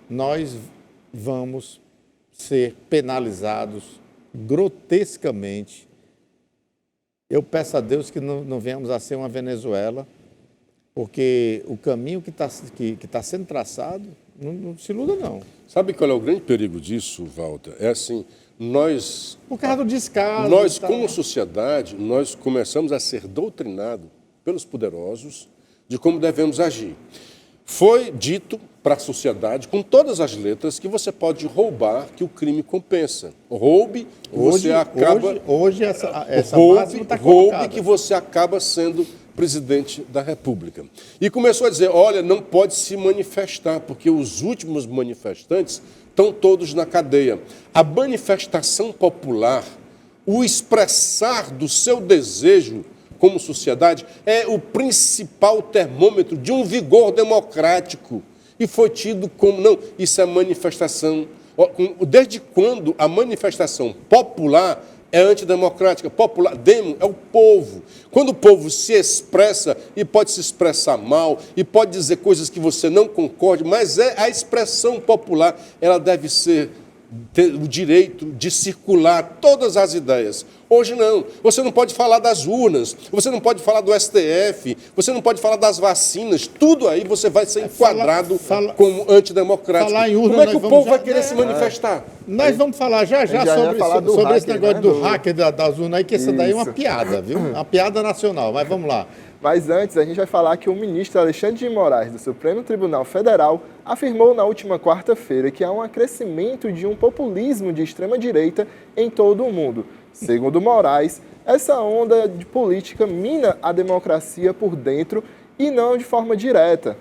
Speaker 4: nós vamos ser penalizados grotescamente. Eu peço a Deus que não venhamos a ser uma Venezuela, porque o caminho que está sendo traçado, não se iluda, não.
Speaker 3: Sabe qual é o grande perigo disso, Walter? É assim, nós...
Speaker 4: Por causa do descaso.
Speaker 3: Nós, como sociedade, nós começamos a ser doutrinados pelos poderosos de como devemos agir. Foi dito para a sociedade, com todas as letras, que você pode roubar, que o crime compensa. Roube, você acaba...
Speaker 4: Hoje essa máxima está colocada.
Speaker 3: Roube, que você acaba sendo presidente da República. E começou a dizer, olha, não pode se manifestar, porque os últimos manifestantes estão todos na cadeia. A manifestação popular, o expressar do seu desejo como sociedade, é o principal termômetro de um vigor democrático. E foi tido como, não, isso é manifestação. Desde quando a manifestação popular é antidemocrática? Popular, demo é o povo. Quando o povo se expressa, e pode se expressar mal, e pode dizer coisas que você não concorde, mas é a expressão popular, ela deve ter o direito de circular todas as ideias. Hoje não. Você não pode falar das urnas, você não pode falar do STF, você não pode falar das vacinas, tudo aí você vai ser enquadrado como antidemocrático.
Speaker 4: Falar em urna,
Speaker 3: como é que o povo vai querer se manifestar?
Speaker 4: Nós vamos falar já sobre esse negócio do hacker das urnas aí, que essa daí é uma piada, viu? Uma piada nacional, mas vamos lá.
Speaker 1: Mas antes, a gente vai falar que o ministro Alexandre de Moraes, do Supremo Tribunal Federal, afirmou na última quarta-feira que há um crescimento de um populismo de extrema-direita em todo o mundo. Segundo Moraes, essa onda de política mina a democracia por dentro e não de forma direta,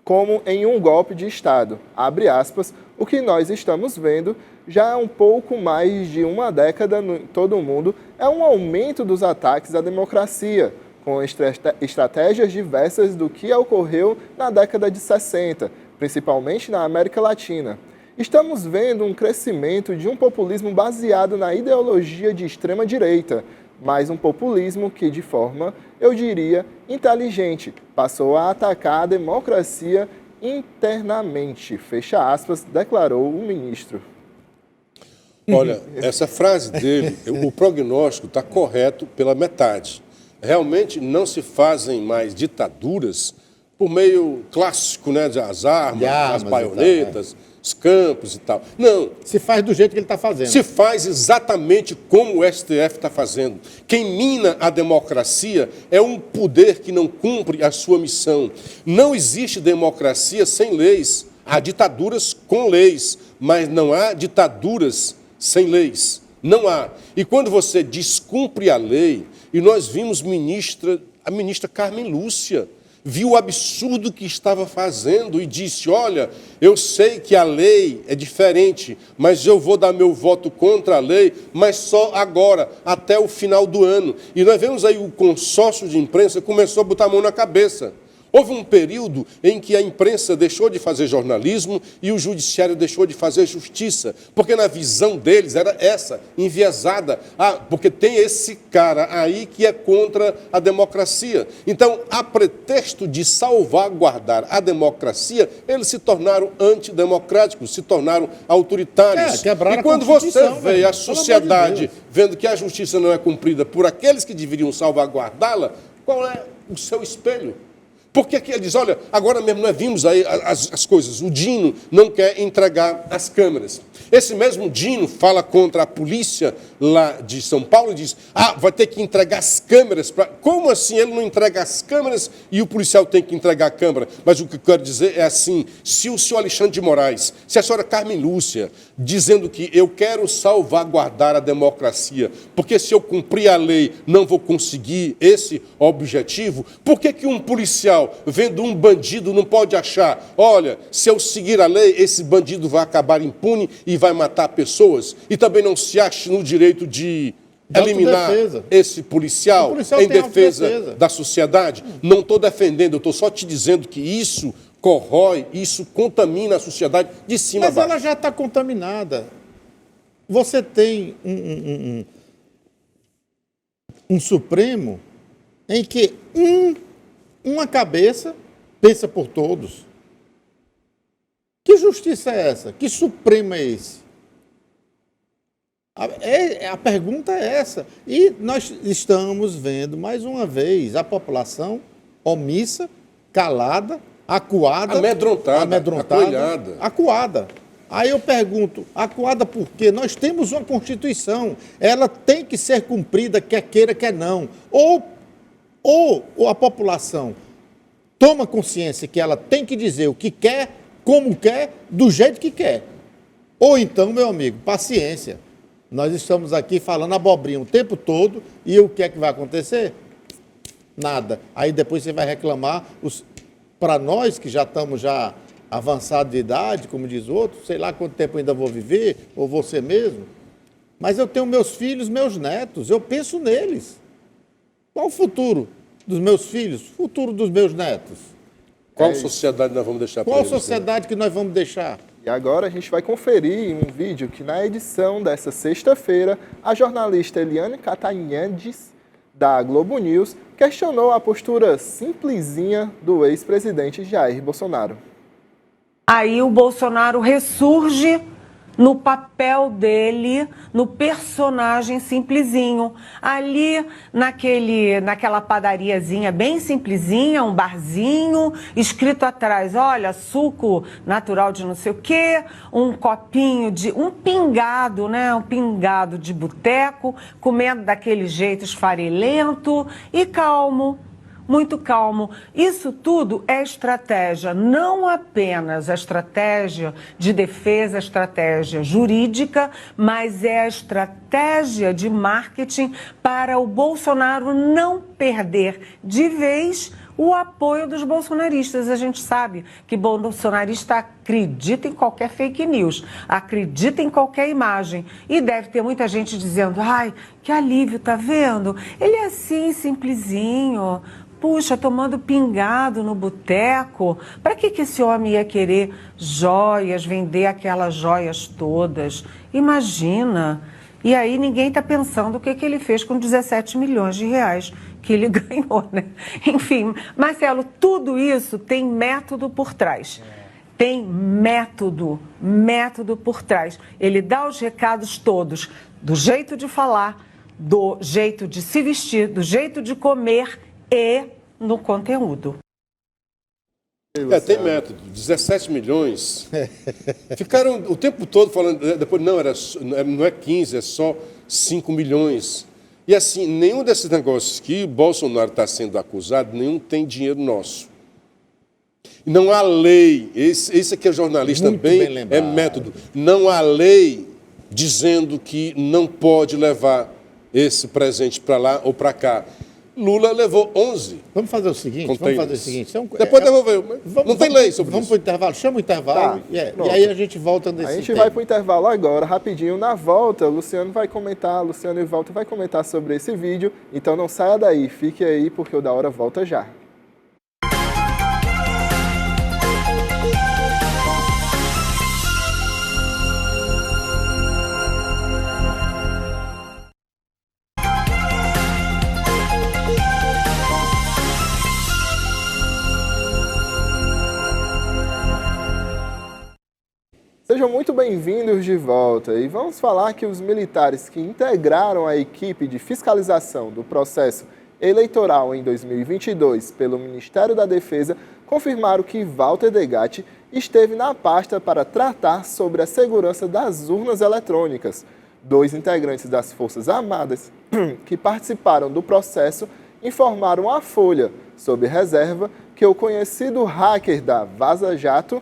Speaker 1: como em um golpe de Estado. Abre aspas, o que nós estamos vendo já há um pouco mais de uma década em todo o mundo é um aumento dos ataques à democracia, com estratégias diversas do que ocorreu na década de 60, principalmente na América Latina. Estamos vendo um crescimento de um populismo baseado na ideologia de extrema-direita, mas um populismo que, de forma, eu diria, inteligente, passou a atacar a democracia internamente, fecha aspas, declarou o ministro.
Speaker 3: Olha, essa frase dele, o prognóstico está correto pela metade. Realmente não se fazem mais ditaduras por meio clássico, né, das armas, as baionetas, os campos e tal. Não.
Speaker 4: Se faz do jeito que ele está fazendo.
Speaker 3: Se faz exatamente como o STF está fazendo. Quem mina a democracia é um poder que não cumpre a sua missão. Não existe democracia sem leis. Há ditaduras com leis, mas não há ditaduras sem leis. Não há. E quando você descumpre a lei, e nós vimos a ministra Carmen Lúcia, viu o absurdo que estava fazendo e disse, olha, eu sei que a lei é diferente, mas eu vou dar meu voto contra a lei, mas só agora, até o final do ano. E nós vemos aí o consórcio de imprensa começou a botar a mão na cabeça. Houve um período em que a imprensa deixou de fazer jornalismo e o judiciário deixou de fazer justiça, porque na visão deles era essa, enviesada. Porque tem esse cara aí que é contra a democracia. Então, a pretexto de salvaguardar a democracia, eles se tornaram antidemocráticos, se tornaram autoritários. E quando você vê a sociedade vendo que a justiça não é cumprida por aqueles que deveriam salvaguardá-la, qual é o seu espelho? Porque que ele diz, olha, agora mesmo nós vimos aí as coisas, o Dino não quer entregar as câmeras. Esse mesmo Dino fala contra a polícia lá de São Paulo e diz, vai ter que entregar as câmeras. Como assim ele não entrega as câmeras e o policial tem que entregar a câmera? Mas o que eu quero dizer é assim, se o senhor Alexandre de Moraes, se a senhora Carmen Lúcia, dizendo que eu quero salvaguardar a democracia, porque se eu cumprir a lei não vou conseguir esse objetivo, por que um policial vendo um bandido não pode achar, olha, se eu seguir a lei, esse bandido vai acabar impune e vai matar pessoas? E também não se acha no direito de eliminar esse policial em defesa da sociedade? Não estou defendendo, eu estou só te dizendo que isso corrói, isso contamina a sociedade de cima a baixo.
Speaker 4: Mas ela já está contaminada. Você tem um Supremo em que uma cabeça pensa por todos. Que justiça é essa? Que Supremo é esse? A pergunta é essa. E nós estamos vendo, mais uma vez, a população omissa, calada, acuada.
Speaker 3: Amedrontada.
Speaker 4: Acuada. Aí eu pergunto, acuada por quê? Nós temos uma Constituição. Ela tem que ser cumprida, quer queira, quer não. Ou a população toma consciência que ela tem que dizer o que quer, como quer, do jeito que quer. Ou então, meu amigo, paciência. Nós estamos aqui falando abobrinha o tempo todo e o que é que vai acontecer? Nada. Aí depois você vai reclamar, para nós que já estamos avançados de idade, como diz o outro, sei lá quanto tempo ainda vou viver, ou você mesmo, mas eu tenho meus filhos, meus netos, eu penso neles. Qual o futuro dos meus filhos? O futuro dos meus netos?
Speaker 3: Qual sociedade nós vamos deixar para eles?
Speaker 4: Qual sociedade que nós vamos deixar?
Speaker 1: E agora a gente vai conferir um vídeo que na edição dessa sexta-feira, a jornalista Eliane Catanhandes, da Globo News, questionou a postura simplesinha do ex-presidente Jair Bolsonaro.
Speaker 6: Aí o Bolsonaro ressurge no papel dele, no personagem simplesinho. Ali, naquela padariazinha bem simplesinha, um barzinho, escrito atrás, olha, suco natural de não sei o quê, um copinho um pingado, né? Um pingado de boteco, comendo daquele jeito esfarelento e calmo. Muito calmo. Isso tudo é estratégia, não apenas a estratégia de defesa, a estratégia jurídica, mas é a estratégia de marketing para o Bolsonaro não perder de vez o apoio dos bolsonaristas. A gente sabe que bolsonarista acredita em qualquer fake news, acredita em qualquer imagem. E deve ter muita gente dizendo, ai, que alívio, tá vendo? Ele é assim, simplesinho. Puxa, tomando pingado no boteco. Para que esse homem ia querer joias, vender aquelas joias todas? Imagina. E aí ninguém está pensando o que ele fez com 17 milhões de reais que ele ganhou, né? Enfim, Marcelo, tudo isso tem método por trás. Tem método por trás. Ele dá os recados todos, do jeito de falar, do jeito de se vestir, do jeito de comer e no conteúdo.
Speaker 3: Tem método. 17 milhões. Ficaram o tempo todo falando, depois não é 15, é só 5 milhões. E assim, nenhum desses negócios que Bolsonaro está sendo acusado, nenhum tem dinheiro nosso. Não há lei, esse aqui é jornalista também, é método. Não há lei dizendo que não pode levar esse presente para lá ou para cá. Lula levou 11.
Speaker 4: Vamos fazer o seguinte,
Speaker 3: Depois devolveu. Não tem lei sobre isso.
Speaker 4: Vamos para o intervalo, chama o intervalo e aí a gente volta nesse
Speaker 1: A gente
Speaker 4: tema.
Speaker 1: vai para o intervalo agora, rapidinho. Na volta, Luciano e Walter vai comentar sobre esse vídeo. Então não saia daí, fique aí porque o Da Hora volta já. Sejam muito bem-vindos de volta e vamos falar que os militares que integraram a equipe de fiscalização do processo eleitoral em 2022 pelo Ministério da Defesa confirmaram que Walter Degatti esteve na pasta para tratar sobre a segurança das urnas eletrônicas. 2 integrantes das Forças Armadas que participaram do processo informaram à Folha, sob reserva, que o conhecido hacker da Vaza Jato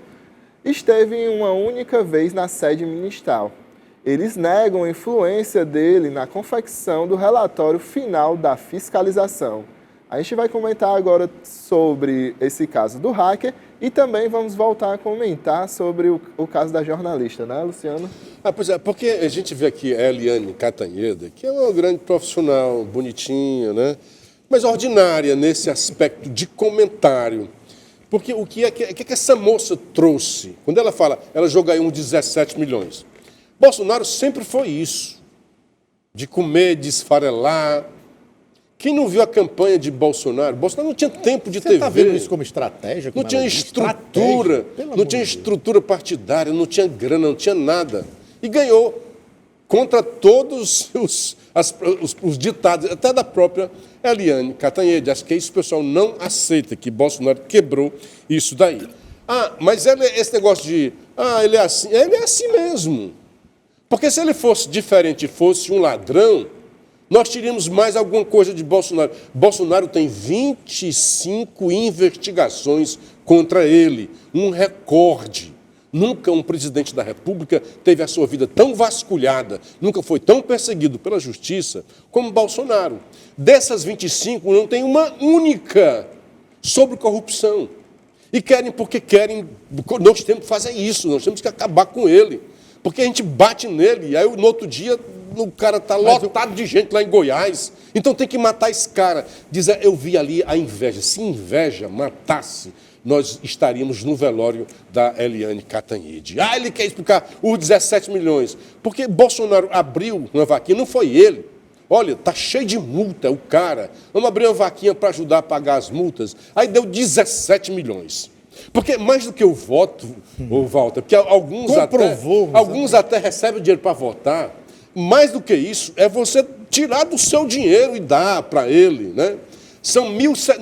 Speaker 1: esteve em uma única vez na sede ministerial. Eles negam a influência dele na confecção do relatório final da fiscalização. A gente vai comentar agora sobre esse caso do hacker e também vamos voltar a comentar sobre o caso da jornalista, né, Luciano?
Speaker 3: Pois é, porque a gente vê aqui a Eliane Catanheda, que é uma grande profissional, bonitinha, né? Mas ordinária nesse aspecto de comentário. Porque o que é que essa moça trouxe? Quando ela fala, ela joga aí uns 17 milhões. Bolsonaro sempre foi isso, de comer, de esfarelar. Quem não viu a campanha de Bolsonaro? Bolsonaro não tinha tempo de TV.
Speaker 4: Você está vendo isso como estratégia?
Speaker 3: Não tinha estrutura, não tinha estrutura partidária, não tinha grana, não tinha nada. E ganhou contra todos os ditados, até da própria Eliane Catanhede. Acho que isso o pessoal não aceita, que Bolsonaro quebrou isso daí. Mas esse negócio de, ele é assim mesmo. Porque se ele fosse diferente, fosse um ladrão, nós teríamos mais alguma coisa de Bolsonaro. Bolsonaro tem 25 investigações contra ele, um recorde. Nunca um presidente da República teve a sua vida tão vasculhada, nunca foi tão perseguido pela justiça como Bolsonaro. Dessas 25, não tem uma única sobre corrupção. E querem porque querem, nós temos que fazer isso, nós temos que acabar com ele. Porque a gente bate nele, e aí no outro dia o cara está lotado de gente lá em Goiás. Então tem que matar esse cara. Dizer, eu vi ali a inveja. Se inveja matasse, nós estaríamos no velório da Eliane Catanhede. Ele quer explicar os 17 milhões. Porque Bolsonaro abriu uma vaquinha, não foi ele. Olha, está cheio de multa o cara. Vamos abrir uma vaquinha para ajudar a pagar as multas. Aí deu 17 milhões. Porque mais do que o voto, Walter, porque alguns até recebem dinheiro para votar, mais do que isso é você tirar do seu dinheiro e dar para ele, né? São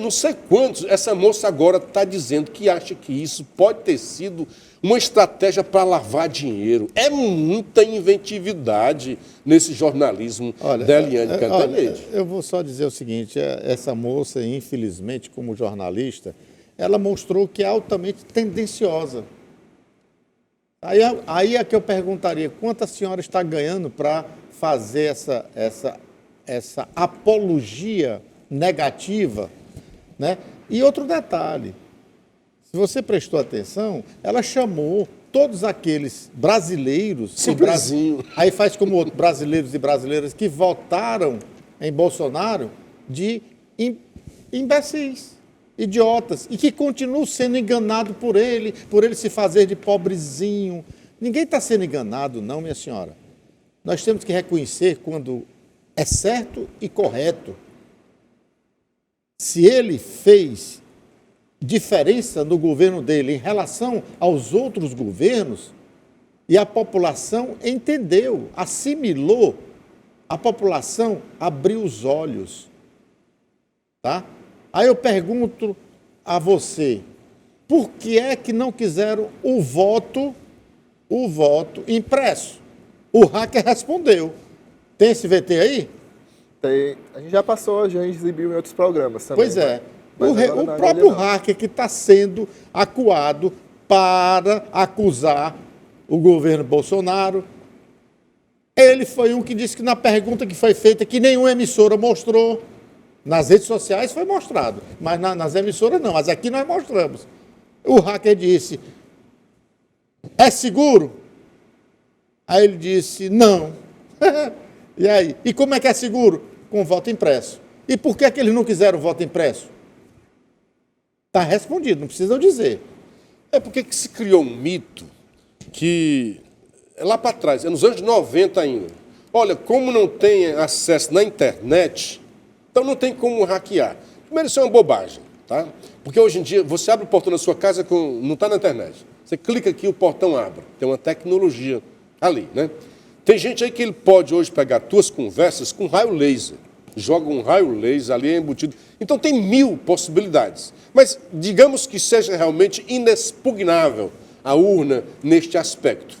Speaker 3: não sei quantos. Essa moça agora está dizendo que acha que isso pode ter sido uma estratégia para lavar dinheiro. É muita inventividade nesse jornalismo da Eliane Catanhede.
Speaker 4: Eu vou só dizer o seguinte, essa moça, infelizmente, como jornalista, ela mostrou que é altamente tendenciosa. Aí é que eu perguntaria, quanto a senhora está ganhando para fazer essa apologia negativa, né? E outro detalhe, se você prestou atenção, ela chamou todos aqueles brasileiros, aí faz como outros brasileiros e brasileiras que votaram em Bolsonaro de imbecis, idiotas, e que continuam sendo enganados por ele se fazer de pobrezinho. Ninguém está sendo enganado, não, minha senhora. Nós temos que reconhecer quando é certo e correto. Se ele fez diferença no governo dele em relação aos outros governos, e a população entendeu, assimilou, a população abriu os olhos. Tá? Aí eu pergunto a você, por que é que não quiseram o voto impresso? O hacker respondeu. Tem esse VT aí?
Speaker 1: Tem, a gente já passou, já exibiu em outros programas também.
Speaker 4: Pois é.
Speaker 1: Mas
Speaker 4: O próprio hacker que está sendo acuado para acusar o governo Bolsonaro, ele foi um que disse que na pergunta que foi feita, que nenhuma emissora mostrou, nas redes sociais foi mostrado, mas nas emissoras não, mas aqui nós mostramos. O hacker disse, é seguro? Aí ele disse, não. E aí? E como é que é seguro? Com voto impresso. E por que eles não quiseram voto impresso? Está respondido, não precisam dizer.
Speaker 3: É porque que se criou um mito que, lá para trás, é nos anos 90 ainda, olha, como não tem acesso na internet, então não tem como hackear. Primeiro, isso é uma bobagem, tá? Porque hoje em dia, você abre o portão da sua casa, não está na internet. Você clica aqui, o portão abre. Tem uma tecnologia ali, né? Tem gente aí que ele pode hoje pegar tuas conversas com raio laser. Joga um raio laser ali, é embutido. Então tem 1000 possibilidades. Mas digamos que seja realmente inexpugnável a urna neste aspecto.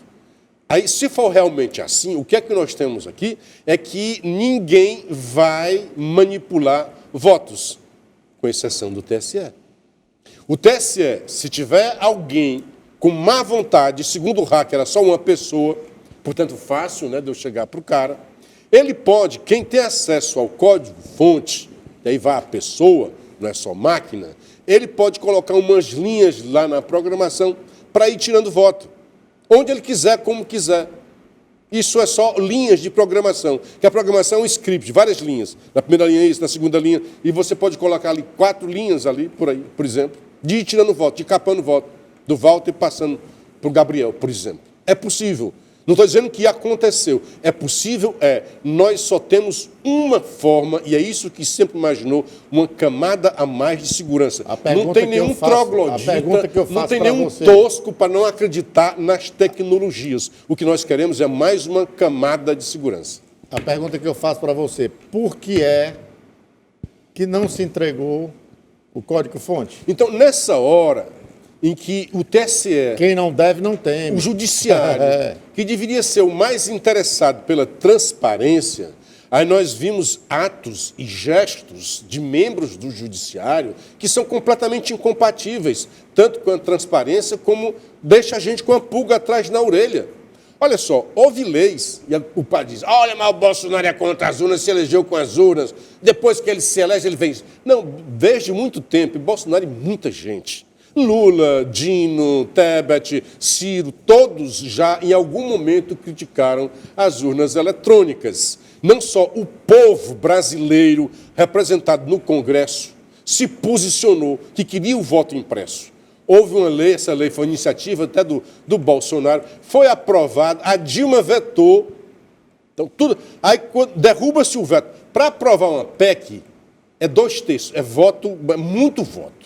Speaker 3: Aí, se for realmente assim, o que é que nós temos aqui é que ninguém vai manipular votos, com exceção do TSE. O TSE, se tiver alguém com má vontade, segundo o hacker, era só uma pessoa, portanto fácil, né, de eu chegar para o cara, ele pode, quem tem acesso ao código-fonte, e aí vai a pessoa, não é só máquina, ele pode colocar umas linhas lá na programação para ir tirando voto. Onde ele quiser, como quiser. Isso é só linhas de programação, que a programação é um script, várias linhas. Na primeira linha é isso, na segunda linha, e você pode colocar ali 4 linhas ali, por aí, por exemplo, de ir tirando voto, de capando voto, do Walter passando para o Gabriel, por exemplo. É possível. Não estou dizendo que aconteceu. É possível, nós só temos uma forma, e é isso que sempre imaginou, uma camada a mais de segurança. Não tem nenhum troglodita, não tem nenhum tosco para não acreditar nas tecnologias. O que nós queremos é mais uma camada de segurança.
Speaker 4: A pergunta que eu faço para você, por que é que não se entregou o código-fonte?
Speaker 3: Então, nessa hora em que o TSE...
Speaker 4: Quem não deve, não teme.
Speaker 3: O judiciário, que deveria ser o mais interessado pela transparência, aí nós vimos atos e gestos de membros do judiciário que são completamente incompatíveis, tanto com a transparência como deixa a gente com a pulga atrás na orelha. Olha só, houve leis, e o pai diz, olha, mas o Bolsonaro é contra as urnas, se elegeu com as urnas, depois que ele se elege, ele vence. Não, desde muito tempo, e Bolsonaro e muita gente, Lula, Dino, Tebet, Ciro, todos já em algum momento criticaram as urnas eletrônicas. Não só o povo brasileiro, representado no Congresso, se posicionou que queria o voto impresso. Houve uma lei, essa lei foi iniciativa até do Bolsonaro, foi aprovada, a Dilma vetou. Então, tudo. Aí derruba-se o veto. Para aprovar uma PEC, é 2/3, é voto, é muito voto.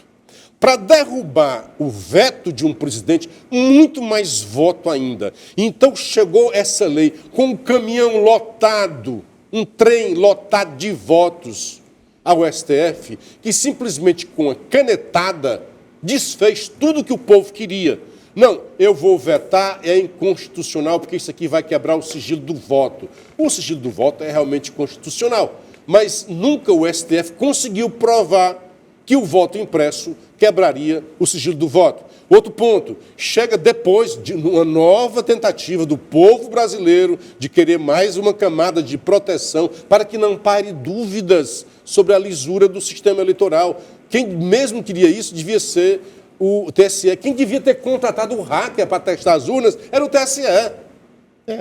Speaker 3: Para derrubar o veto de um presidente, muito mais voto ainda. Então chegou essa lei com um caminhão lotado, um trem lotado de votos ao STF, que simplesmente com a canetada desfez tudo que o povo queria. Não, eu vou vetar, é inconstitucional, porque isso aqui vai quebrar o sigilo do voto. O sigilo do voto é realmente constitucional, mas nunca o STF conseguiu provar que o voto impresso quebraria o sigilo do voto. Outro ponto, chega depois de uma nova tentativa do povo brasileiro de querer mais uma camada de proteção para que não pare dúvidas sobre a lisura do sistema eleitoral. Quem mesmo queria isso devia ser o TSE. Quem devia ter contratado o hacker para testar as urnas era o TSE.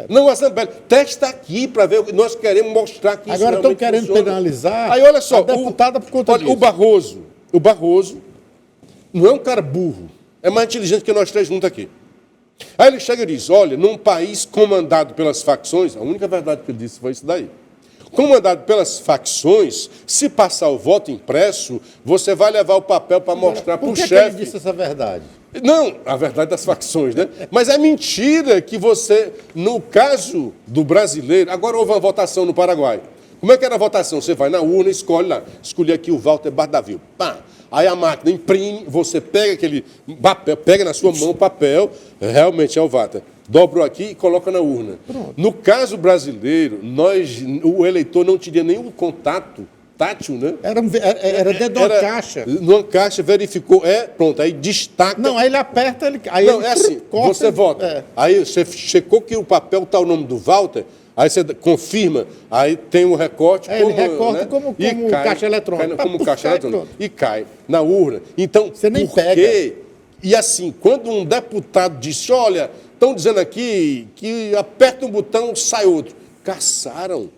Speaker 3: Não a Zambelli. Testa aqui para ver. Nós queremos mostrar que
Speaker 4: agora
Speaker 3: isso
Speaker 4: estão querendo
Speaker 3: funciona.
Speaker 4: Penalizar
Speaker 3: Aí, olha só,
Speaker 4: a deputada por conta disso.
Speaker 3: O Barroso não é um cara burro. É mais inteligente que nós três juntos aqui. Aí ele chega e diz, olha, num país comandado pelas facções, a única verdade que ele disse foi isso daí. Comandado pelas facções, se passar o voto impresso, você vai levar o papel para mostrar para o chefe.
Speaker 4: Por que ele disse essa verdade?
Speaker 3: Não, a verdade das facções, né? Mas é mentira que você, no caso do brasileiro, agora houve uma votação no Paraguai. Como é que era a votação? Você vai na urna, escolhe lá. Escolhi aqui o Walter Bardavil. Pá! Aí a máquina imprime, você pega aquele papel, pega na sua mão o papel, realmente é o Walter. Dobra aqui e coloca na urna. Pronto. No caso brasileiro, o eleitor não teria nenhum contato tátil, né?
Speaker 4: Era dentro de uma caixa.
Speaker 3: Numa caixa, verificou, pronto, aí destaca.
Speaker 4: Não, aí ele aperta, aí
Speaker 3: não,
Speaker 4: ele
Speaker 3: é assim,
Speaker 4: corta,
Speaker 3: você vota. Aí você checou que o papel está o nome do Walter, aí você confirma, aí tem um recorte.
Speaker 4: Ele recorta, né? como cai, caixa eletrônica.
Speaker 3: Como caixa eletrônica. E cai na urna. Então,
Speaker 4: você nem
Speaker 3: pega.
Speaker 4: Quê?
Speaker 3: E assim, quando um deputado disse, olha, estão dizendo aqui que aperta um botão, sai outro. Caçaram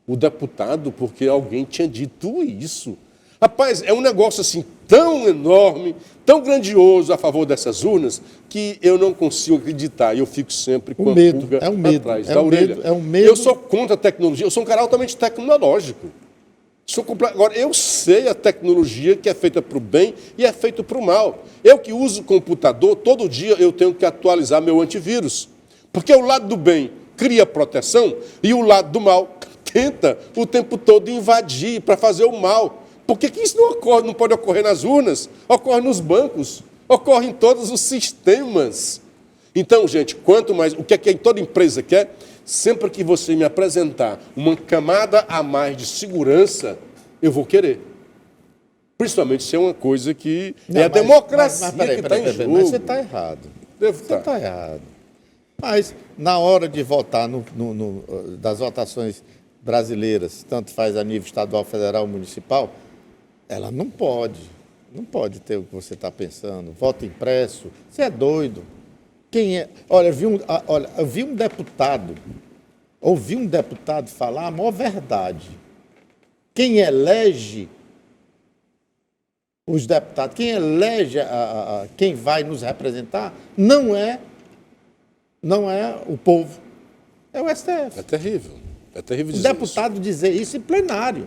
Speaker 3: o deputado porque alguém tinha dito isso. Rapaz, é um negócio assim tão enorme, tão grandioso a favor dessas urnas, que eu não consigo acreditar. E eu fico sempre com a pulga atrás da orelha.
Speaker 4: É um medo.
Speaker 3: Eu sou contra a tecnologia, eu sou um cara altamente tecnológico. Agora, eu sei a tecnologia que é feita para o bem e é feita para o mal. Eu que uso computador, todo dia eu tenho que atualizar meu antivírus. Porque o lado do bem cria proteção e o lado do mal tenta o tempo todo invadir para fazer o mal. Por que isso não pode ocorrer nas urnas? Ocorre nos bancos, ocorre em todos os sistemas. Então, gente, quanto mais... O que é que toda empresa quer? Sempre que você me apresentar uma camada a mais de segurança, eu vou querer. Principalmente se é uma coisa que é a democracia que está em jogo.
Speaker 4: Mas você está errado.
Speaker 3: Deve
Speaker 4: Você está errado. Mas, na hora de votar das votações brasileiras, tanto faz a nível estadual, federal, municipal, ela não pode ter o que você está pensando. Voto impresso, você é doido. Quem é? Olha, eu vi um deputado, ouvi um deputado falar a maior verdade. Quem elege os deputados, quem elege quem vai nos representar, não é o povo, é o STF.
Speaker 3: É terrível. É terrível
Speaker 4: O
Speaker 3: dizer
Speaker 4: deputado dizer isso em plenário.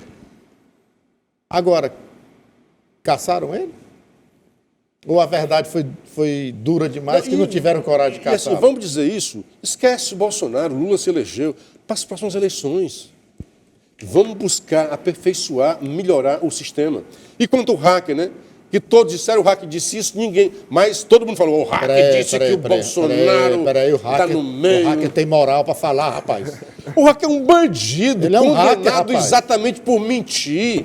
Speaker 4: Agora, caçaram ele? Ou a verdade foi dura demais que não tiveram coragem de caçar?
Speaker 3: Assim, vamos dizer isso, esquece o Bolsonaro, o Lula se elegeu, para as próximas eleições. Vamos buscar aperfeiçoar, melhorar o sistema. E quanto ao hacker, né? Que todos disseram, o hacker disse isso, ninguém... Mas todo mundo falou, o hacker disse que o Bolsonaro está no meio.
Speaker 4: O hacker tem moral para falar, rapaz.
Speaker 3: O hacker é um bandido,
Speaker 4: ele é um
Speaker 3: condenado
Speaker 4: hacker, rapaz.
Speaker 3: Exatamente por mentir.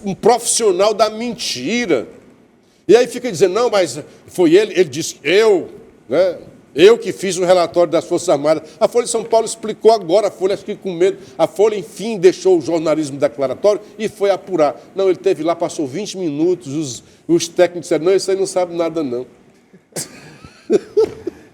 Speaker 3: Um profissional da mentira. E aí fica dizendo, não, mas foi ele disse, eu que fiz o relatório das Forças Armadas. A Folha de São Paulo explicou agora, a Folha, acho que com medo, a Folha, enfim, deixou o jornalismo declaratório e foi apurar. Não, ele esteve lá, passou 20 minutos, os técnicos disseram, não, isso aí não sabe nada, não.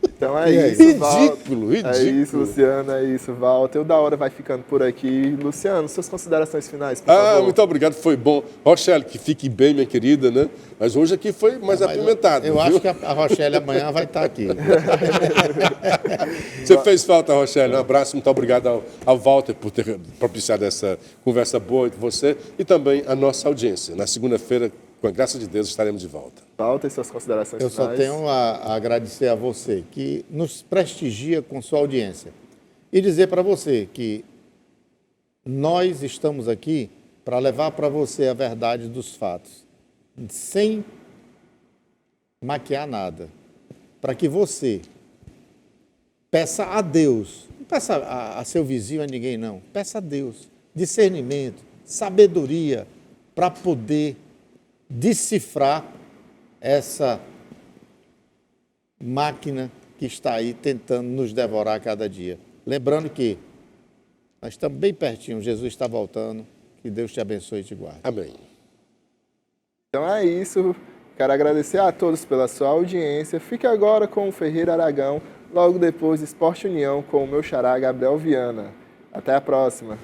Speaker 1: Então é isso,
Speaker 3: ridículo.
Speaker 1: É isso, Luciano, é isso, Walter. O Da Hora vai ficando por aqui. Luciano, suas considerações finais, por favor.
Speaker 3: Muito obrigado, foi bom. Rochelle, que fique bem, minha querida, né? Mas hoje aqui foi mais apimentado.
Speaker 4: Eu acho que a Rochelle amanhã vai estar aqui.
Speaker 3: Você fez falta, Rochelle. Um abraço, muito obrigado ao Walter por ter propiciado essa conversa boa entre você e também a nossa audiência. Na segunda-feira, com a graça de Deus, estaremos de volta.
Speaker 1: Walter, suas considerações
Speaker 4: finais. Eu
Speaker 1: finais.
Speaker 4: só tenho a agradecer a você, que nos prestigia com sua audiência. E dizer para você que nós estamos aqui para levar para você a verdade dos fatos, sem maquiar nada, para que você peça a Deus, não peça a seu vizinho, a ninguém não, peça a Deus discernimento, sabedoria, para poder decifrar essa máquina que está aí tentando nos devorar a cada dia. Lembrando que nós estamos bem pertinho, Jesus está voltando, que Deus te abençoe e te guarde.
Speaker 3: Amém.
Speaker 1: Então é isso. quero agradecer a todos pela sua audiência. Fique agora com o Ferreira Aragão, logo depois Esporte União com o meu xará Gabriel Viana. Até a próxima!